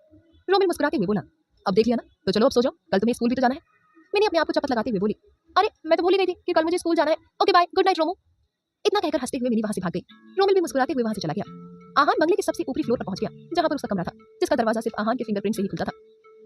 रोमिल मुस्कुराते हुए बोला, अब देख लिया ना, तो चलो अब सो जाओ, कल तुम्हें स्कूल भी तो जाना है। मैंने अपने आप को चपत लगाते हुए बोली, अरे मैं तो भूल ही गई थी कि कल मुझे स्कूल जाना है। Okay bye, good night Romu. इतना कहकर हंसते हुए मिनी वहां से भाग गई। रोमिल भी मुस्कुराते हुए वहां से चला गया। आहान बंगले के सबसे ऊपरी फ्लोर पर पहुंच गया, जहां पर उसका कमरा था, जिसका दरवाजा सिर्फ आहान के फिंगरप्रिंट से ही खुलता था।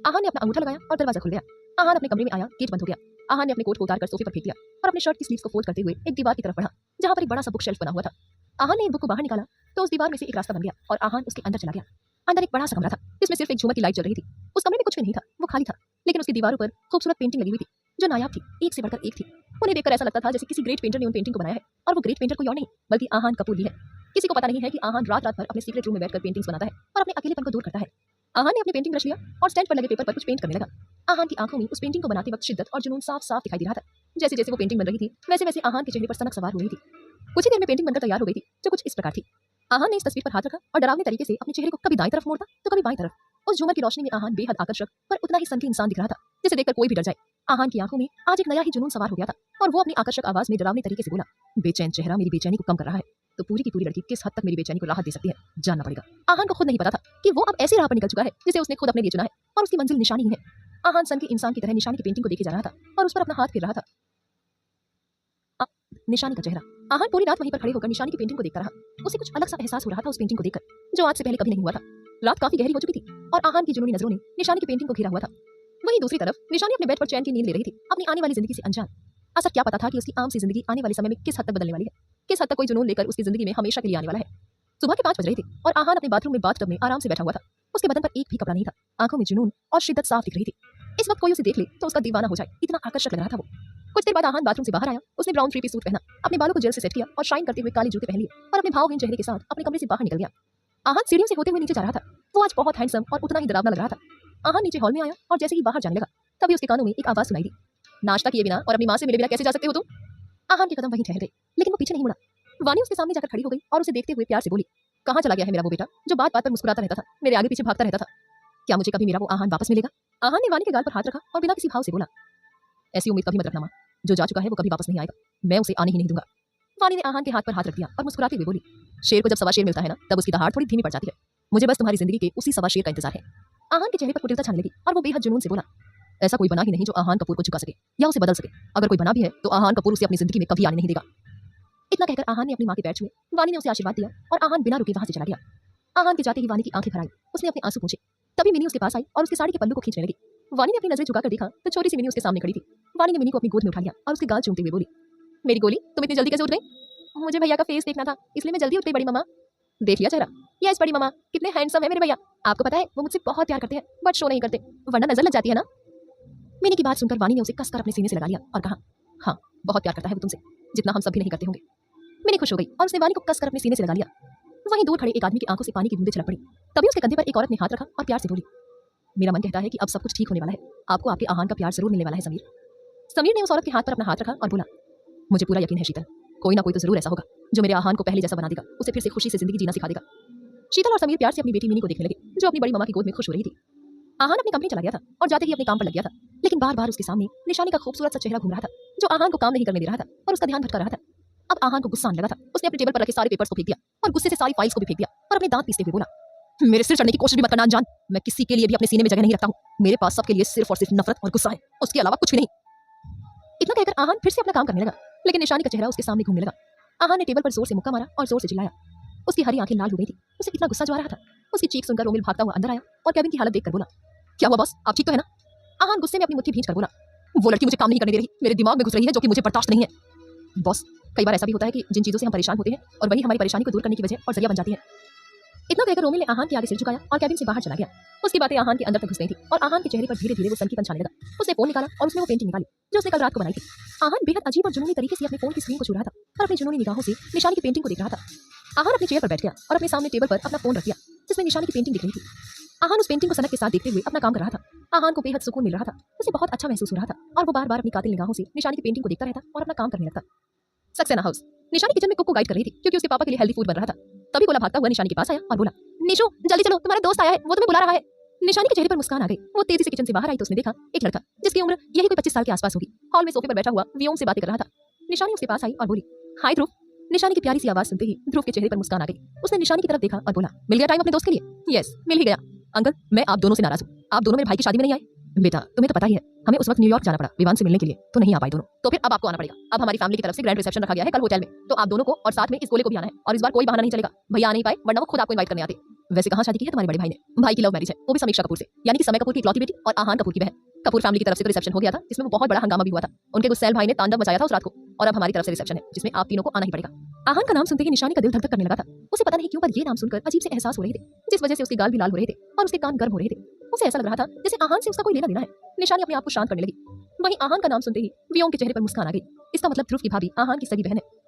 आहान ने अपना अंगूठा लगाया और दरवाजा खुल गया। आहान अपने कमरे में आया, गेट बंद हो गया। आहान ने अपने कोट को उतारकर सोफे पर फेंक दिया और अपने शर्ट की स्लीव्स को फोल्ड करते हुए एक दीवार की तरफ बढ़ा, जहां पर एक बड़ा सा बुक शेल्फ बना हुआ था। आहान ने एक बुक को बाहर निकाला तो उस दीवार में से एक रास्ता बन गया और आहान उसके अंदर चला गया। अंदर एक बड़ा सा कमरा था, जिसमें सिर्फ एक झूमर की लाइट जल रही थी। उस कमरे में कुछ भी नहीं था, वो खाली था, लेकिन उसकी दीवारों पर खूबसूरत पेंटिंग लगी हुई थी, जो नायाब थी, एक से बढ़कर एक थी। उन्हें देखकर ऐसा लगता था जैसे किसी ग्रेट पेंटर ने उन पेंटिंग को बनाया है, और वो ग्रेट पेंटर कोई और नहीं बल्कि आहान कपूर ही है। किसी को पता नहीं है कि आहान रात रात भर अपने सीक्रेट रूम में बैठकर पेंटिंग्स बनाता है और अपने अकेलेपन को दूर करता है। आहान ने अपनी पेंटिंग ब्रश लिया और स्टैंड पर लगे पेपर पर कुछ पेंट करने लगा। आहान की आंखों में उस पेंटिंग को बनाते वक्त शिद्दत और जुनून साफ साफ दिखाई दे रहा था। जैसे जैसे वो पेंटिंग बन रही थी, वैसे वैसे आहान के चेहरे पर सनक सवार हो रही थी। कुछ ही देर में पेंटिंग बनकर तैयार हो गई थी, जो कुछ इस प्रकार थी। आहान ने इस तस्वीर पर हाथ रखा और डरावने तरीके से अपने चेहरे को कभी दाईं तरफ मोड़ता तो कभी बाईं तरफ। उस झूमर की रोशनी में आहान बेहद आकर्षक पर उतना ही सनकी इंसान दिख रहा था, जिसे देखकर कोई भी डर जाए। आहान की आंखों में आज एक नया ही जुनून सवार हो गया था और वो अपनी आकर्षक आवाज में डरावने तरीके से बोला, बेचैन चेहरा मेरी बेचैनी को कम कर रहा है, तो पूरी की पूरी लड़की किस हद तक मेरी बेचैनी को राहत दे सकती है, जानना पड़ेगा। आहान को खुद नहीं पता था कि वो अब ऐसी राह पर निकल चुका है जिसे उसने खुद अपने लिए चुना है और उसकी मंजिल निशानी ही है। आहान सन के इंसान की तरह निशानी की पेंटिंग को देखे जा रहा था और उस पर अपना हाथ फेर रहा था। निशानी का चेहरा आहान पूरी रात वहीं पर खड़े होकर निशानी की पेंटिंग को देखता रहा। उसे कुछ अलग सा एहसास हो रहा था उस पेंटिंग को देखकर, जो आज से पहले कभी नहीं हुआ था। रात काफी गहरी हो चुकी थी और आहान की जुनूनी नजरों ने निशानी की पेंटिंग को घेरा हुआ था। वहीं दूसरी तरफ निशानी अपने बेड पर चैन की नींद ले रही थी, अपनी आने वाली जिंदगी से अनजान। असर क्या पता था कि उसकी आम सी जिंदगी आने वाले समय में किस हद तक बदलने वाली है, किस हद तक कोई जुनून लेकर उसकी जिंदगी में हमेशा के लिए आने वाला है। सुबह के 5 बज रहे थे और आहान अपने बाथरूम में बाथटब में आराम से बैठा हुआ था। उसके बदन पर एक भी कपड़ा नहीं था, आंखों में जुनून और शिद्दत साफ दिख रही थी। इस वक्त कोई उसे देख ले तो उसका दीवाना हो जाए, इतना आकर्षक लग रहा था वो। कुछ देर बाद आहान बाथरूम से बाहर आया। उसने ब्राउन 3 पीस सूट पहना, अपने बालों को जेल से सेट किया और शाइन करते हुए काले जूते पहन लिए और अपने भावहीन चेहरे के साथ अपने कमरे से बाहर निकल गया। आहान सीढ़ियों से होते हुए नीचे जा रहा था। वो आज बहुत हैंडसम और उतना ही डरावना लग रहा था। आहान नीचे हॉल में आया और जैसे ही बाहर जाने लगा, तभी उसके कानों में एक आवाज सुनाई दी। नाश्ता किए बिना और अपनी माँ से मिले बिना कैसे जा सकते हो तुम? आहान के कदम वहीं ठहर गए, लेकिन वो पीछे नहीं मुड़ा। वानी उसके सामने जाकर खड़ी हो गई और उसे देखते हुए प्यार से बोली, कहाँ चला गया है मेरा वो बेटा जो बात बात पर मुस्कुराता रहता था, मेरे आगे पीछे भागता रहता था? क्या मुझे कभी मेरा वो आहान वापस मिलेगा? आहान ने वानी के गाल पर हाथ रखा और बिना किसी भाव से बोला, ऐसी उम्मीद कभी मत रखना माँ, जो जा चुका है वो कभी वापस नहीं आएगा, मैं उसे आने ही नहीं दूंगा। वानी ने आहान के हाथ पर हाथ रख दिया और मुस्कुराते हुए बोली, शेर को जब सवा शेर मिलता है ना, तब उसकी दहाड़ थोड़ी धीमी पड़ जाती है। मुझे बस तुम्हारी जिंदगी के उसी सवा शेर का इंतजार है। आहान के चेहरे पर कुटिलता छाने लगी और वो बेहद जुनून से बोला, ऐसा कोई बना ही नहीं जो आहान कपूर को झुका सके या उसे बदल सके। अगर कोई बना भी है तो आहान कपूर उसे अपनी जिंदगी में कभी आने नहीं देगा। इतना कहकर आहान ने अपनी माँ के पैर छुए। वानी ने उसे आशीर्वाद दिया और आहान बिना रुके वहां से चला गया। आहान के जाते ही वानी की आंखें भर आई। उसने अपने आंसू पूछे। तभी मिनी उसके पास आई और उसके साड़ी के पल्लू को खींचने लगी। वानी ने अपनी नजरें झुकाकर देखा तो छोटी सी मिनी उसके सामने खड़ी थी। वानी ने मिनी को अपनी गोद में उठा लिया और उसके गाल चूमते हुए बोली, मेरी गोली, तुम इतनी जल्दी कैसे उठ गई? मुझे भैया का फेस देखना था, इसलिए मैं जल्दी उठ गई बड़ी मामा। देख लिया चेहरा? यस बड़ी मामा, कितने हैंडसम है मेरे भैया। आपको पता है वो मुझसे बहुत प्यार करते हैं, बट शो नहीं करते, वरना नजर लग जाती है ना। मिनी की बात सुनकर वानी ने उसे कसकर अपने सीने से लगा लिया और कहा, हाँ बहुत प्यार करता है वो तुमसे, जितना हम सब भी नहीं करते होंगे। मिनी खुश हो गई और उसने वानी को कसकर अपने सीने से लगा लिया। वहीं दूर खड़े एक आदमी की आंखों से पानी की बूंदें छलक पड़ी। तभी उसके कंधे पर एक औरत ने हाथ रखा और प्यार से बोली, मेरा मन कहता है कि अब सब कुछ ठीक होने वाला है, आपको आपके आहान का प्यार जरूर मिलने वाला है समीर। समीर ने उस औरत के हाथ पर अपना हाथ रखा और बोला, मुझे पूरा यकीन है शीतल, कोई ना कोई तो जरूर ऐसा होगा जो मेरे आहान को पहले जैसा बना देगा, उसे फिर से खुशी से जिंदगी जीना सिखा देगा। शीतल और समीर प्यार से अपनी बेटी मिनी को देखने लगे, जो अपनी बड़ी मामा की गोद में खुश हो रही थी। आहान अपनी कंपनी चला गया था और जाते ही अपने काम पर लग गया था, लेकिन बार बार उसके सामने निशानी का खूबसूरत सा चेहरा घूम रहा था, जो आहान को काम नहीं करने दे रहा था और उसका ध्यान भटका रहा था। अब आहान को गुस्सा आने लगा था। उसने अपने टेबल पर रखे सारे पेपर्स को फेंक दिया और गुस्से से सारी फाइल्स को भी फेंक दिया और अपने दांत पीसते हुए बोला, मेरे सिर चढ़ने की कोशिश भी मत करना अनजान, मैं किसी के लिए भी अपने सीने में जगह नहीं रखता हूँ। मेरे पास सबके लिए सिर्फ और सिर्फ नफरत और गुस्सा है, उसके अलावा कुछ भी नहीं। इतना कहकर आहान फिर से अपना काम करने लगा, लेकिन निशानी का चेहरा उसके सामने घूमने लगा। आहान ने टेबल पर जोर से मुक्का मारा और जोर से चिल्लाया। उसकी हरी आंखें लाल हो गई थी, उसे इतना गुस्सा जो आ रहा था। उसकी चीख सुनकर रोमिल भागता हुआ अंदर आया और केविन की हालत देखकर बोला, क्या हुआ बॉस, आप ठीक तो है ना? आहान गुस्से में अपनी मुट्ठी भींचकर बोला, वो लड़की मुझे काम नहीं करने दे रही, मेरे दिमाग में घुस रही है, जो कि मुझे बर्दाश्त नहीं है। बॉस, कई बार ऐसा भी होता है कि जिन चीजों से हम परेशान होते हैं और वही हमारी परेशानी को दूर करने की वजह और जरिया बन जाती है। इतना कहकर रोमिल ने आहान के आगे सिर झुकाया और कैबिन से बाहर चला गया। उसकी बातें आहान के अंदर तक घुस गई थी और आहान के चेहरे पर धीरे धीरे वो सनकीपन छाने लगा। उसने फोन निकाला और उसमें वो पेंटिंग निकाली जो उसने कल रात को बनाई थी। आहान बेहद अजीब और जुनूनी तरीके से अपने फोन की स्क्रीन को छू रहा था और अपनी जुनूनी निगाहों से निशानी की पेंटिंग को देख रहा था। आहान अपनी चेयर पर बैठ गया और अपने सामने टेबल पर अपना फोन रख दिया, जिसमें निशानी की पेंटिंग दिख रही थी। आहान उस पेंटिंग को सनक के साथ देखते हुए अपना काम कर रहा था। आहान को बेहद सुकून मिल रहा था, उसे बहुत अच्छा महसूस हो रहा था और वो बार बार अपनी कातिल निगाहों से निशानी की पेंटिंग को देखता रहता और अपना काम करने लगता। सक्सेना हाउस। निशानी किचन में कुक को गाइड कर रही थी क्योंकि उसके पापा के लिए हेल्दी फूड बन रहा था। तभी गोला भागता हुआ निशानी के पास आया और बोला, निशु जल्दी चलो, तुम्हारा दोस्त आया है, वो तुम्हें बुला रहा है। निशानी के चेहरे पर मुस्कान आ गई। वो तेजी से किचन से बाहर आई तो उसने देखा एक लड़का जिसकी उम्र यही कोई 25 साल के आसपास होगी, हॉल में सोफे पर बैठा हुआ व्योम से बातें कर रहा था। निशानी उसके पास आई और बोली, हाय ध्रुव। निशानी की प्यारी सी आवाज सुनते ही ध्रुव के चेहरे पर मुस्कान आ गई। उसने निशानी की तरफ देखा और बोला, मिल गया टाइम अपने दोस्त के लिए? यस, मिल ही गया। अंकल, मैं आप दोनों से नाराज हूँ, आप दोनों मेरे भाई की शादी में नहीं आए। बेटा, तुम्हें तो पता ही है, हमें उस वक्त न्यूयॉर्क जाना पड़ा विवान से मिलने के लिए, तो नहीं आ पाई दोनों, तो फिर अब आपको आना पड़ेगा। अब हमारी फैमिली की तरफ से ग्रैंड रिसेप्शन रखा गया है कल होटल में, तो आप दोनों को और साथ में इस गोले को भी आना है। और इस बार कोई बहाना नहीं चलेगा, भैया आ नहीं पाए वरना वो खुद आपको इनवाइट करने आते। वैसे कहाँ शादी की है तुम्हारे बड़े भाई ने? भाई की लव मैरिज है, वो भी समीक्षा कपूर से, यानी कि समय कपूर की इकलौती बेटी और आहान कपूर की बहन। कपूर फैमिली की तरफ से तो रिसेप्शन हो गया था, जिसमें वो बहुत बड़ा हंगामा भी हुआ था। उनके गुस्सैल भाई ने तांडव मचाया था उस रात को, और अब हमारी तरफ से रिसेप्शन है जिसमें आप तीनों को आना ही पड़ेगा। आहान का नाम सुनते ही निशानी का दिल धक धक करने लगा था। उसे पता नहीं क्यों पर ये नाम सुनकर अजीब से एहसास हो रहे थे, जिस वजह से उसके गाल भी लाल हो रहे थे और उसके कान गर्म हो रहे थे। उसे ऐसा लग रहा था जैसे आहान से उसका कोई लेना देना है। निशानी अपने आप को शांत करने लगी। वहीं आहान का नाम सुनते ही व्योम के चेहरे पर मुस्कान आ गई। इसका मतलब ध्रुव की भाभी आहान की सगी बहन है।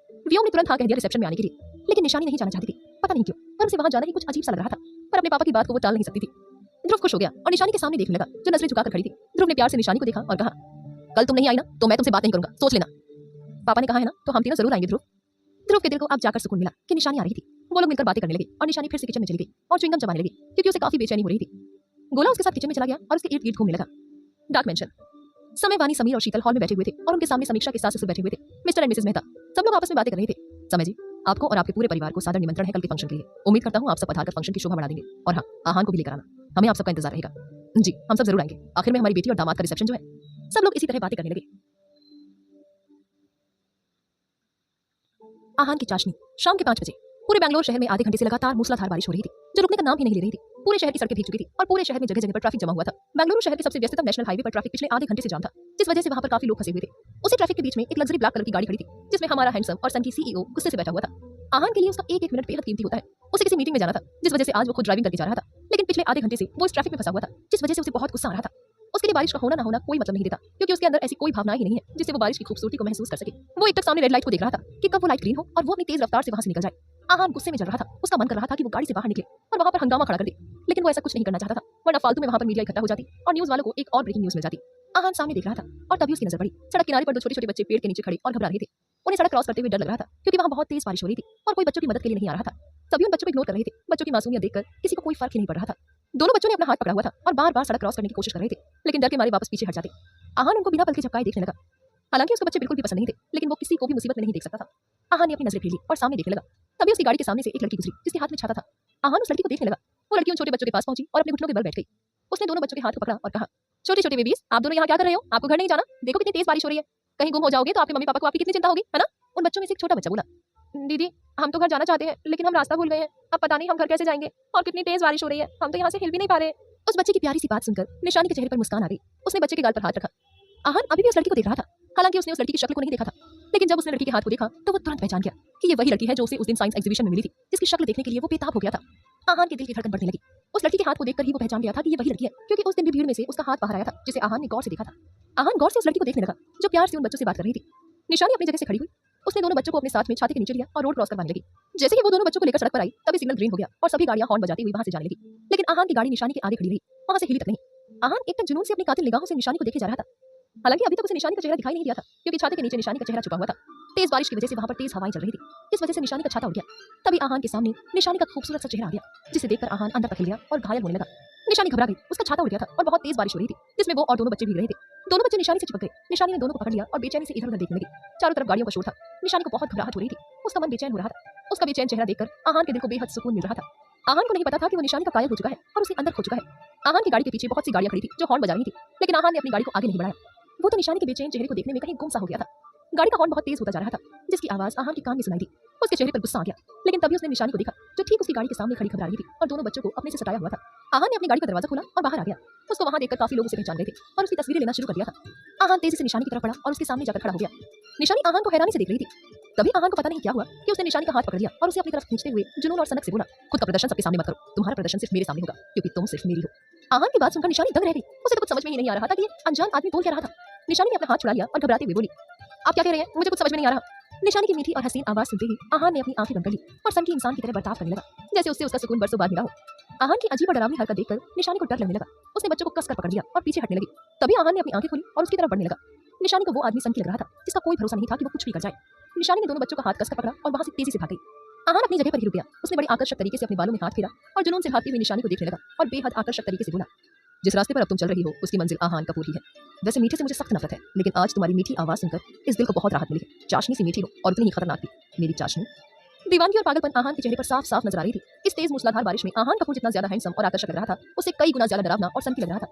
व्योम ने तुरंत हाँ कह दिया रिसेप्शन में आने के लिए, लेकिन निशानी नहीं जाना चाहती थी, पता नहीं क्यों, पर उसे वहां जाना ही कुछ अजीब सा लग रहा था। पर अपने पापा की बात को वो टाल नहीं सकती थी। ध्रुव खुश हो गया और निशानी के सामने देखने लगा, जो नजरें झुकाकर खड़ी थी। ध्रुव ने प्यार से निशानी को देखा और कहा, कल तुम नहीं आई ना तो मैं तुमसे बात नहीं करूंगा, सोच लेना। पापा ने कहा है ना तो हम तीनों जरूर आएंगे ध्रुव। ध्रुव के दिल को अब जाकर सुकून मिला कि निशानी आ रही थी। वो लोग मिलकर बातें करने लगे और निशानी फिर से किचन में चली गई और च्युइंगम चबाने लगी क्योंकि उसे काफी बेचैनी हो रही थी। गोला उसके साथ किचन में चला गया और उसके इर्द गिर्द घूमने लगा। Dark mention. समय वानी, समीर और शीतल हॉल में बैठे हुए थे और उनके सामने समीक्षा के सास ससुर बैठे हुए थे, मिस्टर एंड मिसेस मेहता। सब लोग आपस में बातें कर रहे थे। समय जी, आपको और आपके पूरे परिवार को सादर निमंत्रण है कल के फंक्शन के लिए। उम्मीद करता हूँ आप सब पधारकर फंक्शन की शोभा बढ़ा देंगे, और हाँ, आहान को भी लेकर आना, हमें आप सबका इंतजार रहेगा। जी, हम सब जरूर आएंगे, आखिर में हमारी बेटी और दामाद का रिसेप्शन जो है। सब लोग इसी तरह बातें करने लगे। आहान की चाशनी। शाम के 5 बजे पूरे बैंगलोर शहर में आधे घंटे से लगातार मूसलाधार बारिश हो रही थी, जो रुकने का नाम ही नहीं ले रही थी। पूरे शहर की सड़कें भीग चुकी थी और पूरे शहर में जगह जगह पर ट्रैफिक जमा हुआ था। बेंगलुरु शहर के सबसे व्यस्ततम नेशनल हाईवे पर ट्रैफिक पिछले आधे घंटे से जाम था, जिस वजह से वहां पर काफी लोग फंसे हुए थे। उसी ट्रैफिक के बीच में एक लग्जरी ब्लैक कलर की गाड़ी खड़ी थी, जिसमें हमारा हैंडसम और सन की सीईओ गुस्से से बैठा हुआ था। आहान के लिए उसका एक एक मिनट बेहद कीमती होता है। उसे किसी मीटिंग में जाना था, जिस वजह से आज वो खुद ड्राइविंग करके जा रहा था, लेकिन पिछले आधे घंटे से वो इस ट्रैफिक में फंसा हुआ था, जिस वजह से उसे बहुत गुस्सा आ रहा था। उसके लिए बारिश का होना ना होना कोई मतलब नहीं देता, क्योंकि उसके अंदर ऐसी कोई भावना ही नहीं है जिससे वो बारिश की खूबसूरती को महसूस कर सके। वो एक तक सामने रेड लाइट को देख रहा था कि कब वो लाइट ग्रीन हो और वो अपनी तेज रफ्तार से वहां से निकल जाए। आहान गुस्से में जल रहा था। उसका मन कर रहा था कि वो गाड़ी से बाहर निकले और वहां पर हंगामा खड़ा कर दे, लेकिन वो ऐसा कुछ नहीं करना चाहता था, वरना फालतू में वहां पर मीडिया इकट्ठा हो जाती और न्यूज वालों को एक और ब्रेकिंग न्यूज मिल जाती। आहान सामने देख रहा था और तभी उसकी नजर पड़ी सड़क किनारे पर दो छोटे छोटे बच्चे पेड़ के नीचे खड़े और घबरा रहे थे। उन्हें सड़क क्रॉस करते हुए डर लग रहा था, क्योंकि वहां बहुत तेज बारिश हो रही थी और कोई बच्चों की मदद के लिए नहीं आ रहा था। सभी उन बच्चों को इग्नोर कर रहे थे। बच्चों की मासूमियत देखकर किसी को कोई फर्क ही नहीं पड़ रहा था। दोनों बच्चों ने अपना हाथ पकड़ा हुआ था और बार बार सड़क क्रॉस करने की कोशिश कर रहे थे, लेकिन डर के मारे वापस पीछे हट जाते। आहान उनको बिना पल के झपकाए देखने लगा। हालांकि उसको बच्चे बिल्कुल भी पसंद नहीं थे, लेकिन वो किसी को भी मुसीबत में नहीं देख सकता था। आहान ने अपनी नजरें फेर ली और सामने देखने लगा। तभी उसकी गाड़ी के सामने से एक लड़की गुजरी, जिसके हाथ में छाता था। आहान उस लड़की को देखने लगा। वो लड़की उन छोटे बच्चों के पास पहुंची और अपने घुटनों के बल बैठ गई। उसने दोनों बच्चों के हाथ को पकड़ा और कहा, छोटे छोटे बेबीज, आप दोनों यहाँ क्या कर रहे हो? आपको घर नहीं जाना? देखो कितनी तेज बारिश हो रही है, कहीं गुम हो जाओगे तो आपके मम्मी पापा को आपकी कितनी चिंता होगी, है ना? उन बच्चों में से एक छोटा बच्चा बोला, दीदी हम तो घर जाना चाहते हैं, लेकिन हम रास्ता भूल गए हैं। अब पता नहीं हम घर कैसे जाएंगे, और कितनी तेज बारिश हो रही है, हम तो यहाँ से हिल भी नहीं पा रहे। उस बच्चे की प्यारी सी बात सुनकर निशानी के चेहरे पर मुस्कान आ गई। उसने बच्चे के गाल पर हाथ रखा। आहान अभी भी उस लड़की को देख रहा था। हालांकि उसने उस लड़की की शक्ल को नहीं देखा था, लेकिन जब उसने लड़की के हाथ को देखा तो वो तुरंत पहचान गया कि ये वही लड़की है जो उसे उस दिन साइंस एग्जीबिशन में मिली थी, जिसकी शक्ल देखने के लिए वो बेताब हो गया था। आहान के दिल की धड़कन बढ़ने लगी। उस लड़की के हाथ को देखकर ही वो पहचान गया था कि ये वही लड़की है, क्योंकि उस दिन भी भीड़ में से उसका हाथ बाहर आया था, जिसे आहान ने गौर से देखा था। आहान गौर से उस लड़की को देखने लगा जो प्यार से उन बच्चों से बात कर रही थी। निशानी अपनी जगह से खड़ी हुई। उसने दोनों बच्चों को अपने साथ में छाती के नीचे लिया और रोड क्रॉस करवाने लगी। जैसे ही वो दोनों बच्चों को लेकर सड़क पर आई, तभी सिग्नल ग्रीन हो गया और सभी गाड़ियां हॉर्न बजाती हुई वहां से जाने लगी। लेकिन आहान की गाड़ी निशानी के आगे खड़ी रही, वहां से हिली तक नहीं। आहान एक तक जुनून से अपनी कातिल निगाहों से निशानी को देखे जा रहा था। हालांकि अभी तक उसे निशानी का चेहरा दिखाई नहीं दिया था, क्योंकि छाते के नीचे निशानी का चेहरा छुपा हुआ था। तेज बारिश की वजह से वहां पर तेज हवाएं चल रही थी, इस वजह से निशानी का छाता उड़ गया। तभी आहान के सामने निशानी का खूबसूरत सा चेहरा आ गया, जिसे देखकर आहान अंदर तक हिल गया और घायल होने लगा। निशानी घबरा गई। उसका छाता उड़ गया था और बहुत तेज बारिश हो रही थी, जिसमें वो और दोनों बच्चे भीग रहे थे। दोनों बच्चे निशानी से चिपक गए। निशानी ने दोनों को पकड़ लिया और बेचैनी से इधर उधर देखने लगी। चारों तरफ गाड़ियों का शोर था। निशानी को बहुत घबराहट हो रही थी। उसका मन बेचैन हो रहा था। उसका बेचैन चेहरा देखकर आहान के दिल को बेहद सुकून मिल रहा था। आहान को नहीं पता था कि वो निशानी का कायल हो चुका है और उसे अंदर खो चुका है। आहान की गाड़ी के पीछे बहुत सी गाड़ियां खड़ी थी जो हॉर्न बजा रही थी, लेकिन आहान ने अपनी गाड़ी को आगे नहीं बढ़ाया। वो तो निशानी के बेचैन चेहरे को देखने में कहीं गुम सा हो गया था। गाड़ी का हॉर्न बहुत तेज होता जा रहा था, जिसकी आवाज आहान के कान में सुनाई दी। उसके चेहरे पर गुस्सा आ गया, लेकिन तभी उसने निशानी को देखा जो ठीक उसकी गाड़ी के सामने खड़ी घबरा रही थी और दोनों बच्चों को अपने से सटाया हुआ था। आहान ने अपनी गाड़ी का दरवाजा खोला और बाहर आ गया। उसको वहां देखकर काफी लोग उसे पहचान गए थे और उसकी तस्वीरें लेना शुरू कर दिया था। आहान तेजी से निशानी की तरफ बढ़ा और उसके सामने जाकर खड़ा हो गया। निशानी आहान को हैरानी से देख रही थी। तभी आहान को पता नहीं क्या हुआ कि उसने निशानी का हाथ पकड़ लिया और उसे अपनी तरफ खींचते हुए जुनून और सनक से बोला, खुद का प्रदर्शन सबके सामने मत करो, तुम्हारा प्रदर्शन सिर्फ मेरे सामने होगा, क्योंकि तुम सिर्फ मेरी हो। आहान की बात सुनकर निशानी दंग रह गई। उसे तो कुछ समझ में ही नहीं आ रहा था कि ये अनजान आदमी बोल क्या रहा था। निशानी ने अपना हाथ छुड़ा लिया और घबराते हुए बोली, आप क्या कह रहे हैं? मुझे कुछ समझ में नहीं आ रहा। निशानी की मीठी और हसीन आवाज सुनते ही आहान ने अपनी आंखें बंद कर ली और सन की इंसान की तरह बर्ताव करने लगा, जैसे उससे उसका सुकून बरसों बाद मिला हो। आहान की अजीब और डरावनी हरकत देखकर निशानी को डर लगने लगा। उसने बच्चों को कसकर पकड़ लिया और पीछे हटने लगी। तभी आहान ने अपनी आंखें खोली और उसकी तरफ बढ़ने लगा। निशानी को वो आदमी सन की लग रहा था, जिसका कोई भरोसा नहीं था कि वो कुछ भी कर जाए। निशानी ने दोनों बच्चों का हाथ कसकर पकड़ा और वहां से तेजी से भाग गई। आहान अपनी जगह पर ही रुक गया। उसने बड़ी आकर्षक तरीके से अपने बालों में हाथ फेरा और जुनून से भागती हुई निशानी को देखने लगा और बेहद आकर्षक तरीके से बोला, जिस रास्ते पर अब तुम चल रही हो उसकी मंजिल आहान कपूर ही है। वैसे मीठे से मुझे सख्त नफरत है, लेकिन आज तुम्हारी मीठी आवाज सुनकर इस दिल को बहुत राहत मिली है। चाशनी सी मीठी हो और उतनी ही खतरनाक भी, मेरी चाशनी। दीवानगी और पागलपन आहान के चेहरे पर साफ साफ नजर आ रही थी। इस तेज मूसलाधार बारिश में आहान कपूर जितना ज्यादा हैंडसम और आकर्षक लग रहा था, उससे कई गुना ज्यादा डरावना और सनकी लग रहा था।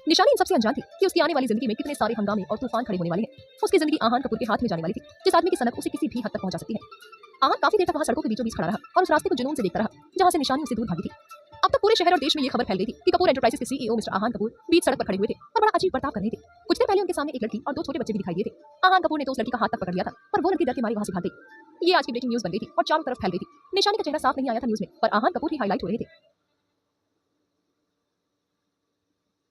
निशानी इन सबसे अनजान थी कि उसकी आने वाली जिंदगी में कितने सारे हंगामे और तूफान खड़े होने वाले हैं। उसकी जिंदगी आहान कपूर के हाथ में जाने वाली थी, जिस आदमी की सनक उसे किसी भी हद तक पहुंचा सकती है। आहान काफी देर तक वहां सड़कों के बीचों बीच खड़ा रहा और उस रास्ते को जुनून से देखता रहा जहां से निशानी उससे दूर भागी थी। अब तक पूरे शहर और देश में ये खबर फैल गई थी कि कपूर एंटरप्राइजेस के सीईओ मिस्टर आहान कपूर बीच सड़क पर खड़े हुए थे और बड़ा अजीब बर्ताव कर रहे थे। कुछ देर पहले उनके सामने एक लड़की और दो छोटे बच्चे भी दिखाई दिए थे। आहान कपूर ने तो उस लड़की का हाथ तक पकड़ लिया था, पर वो लड़की डर के मारे वहां से भाग गई। ये आज की ब्रेकिंग न्यूज बन गई थी और चारों तरफ फैल गई थी। निशानी का चेहरा साफ नहीं आया था न्यूज में, पर आहान कपूर ही हाईलाइट हो रहे थे।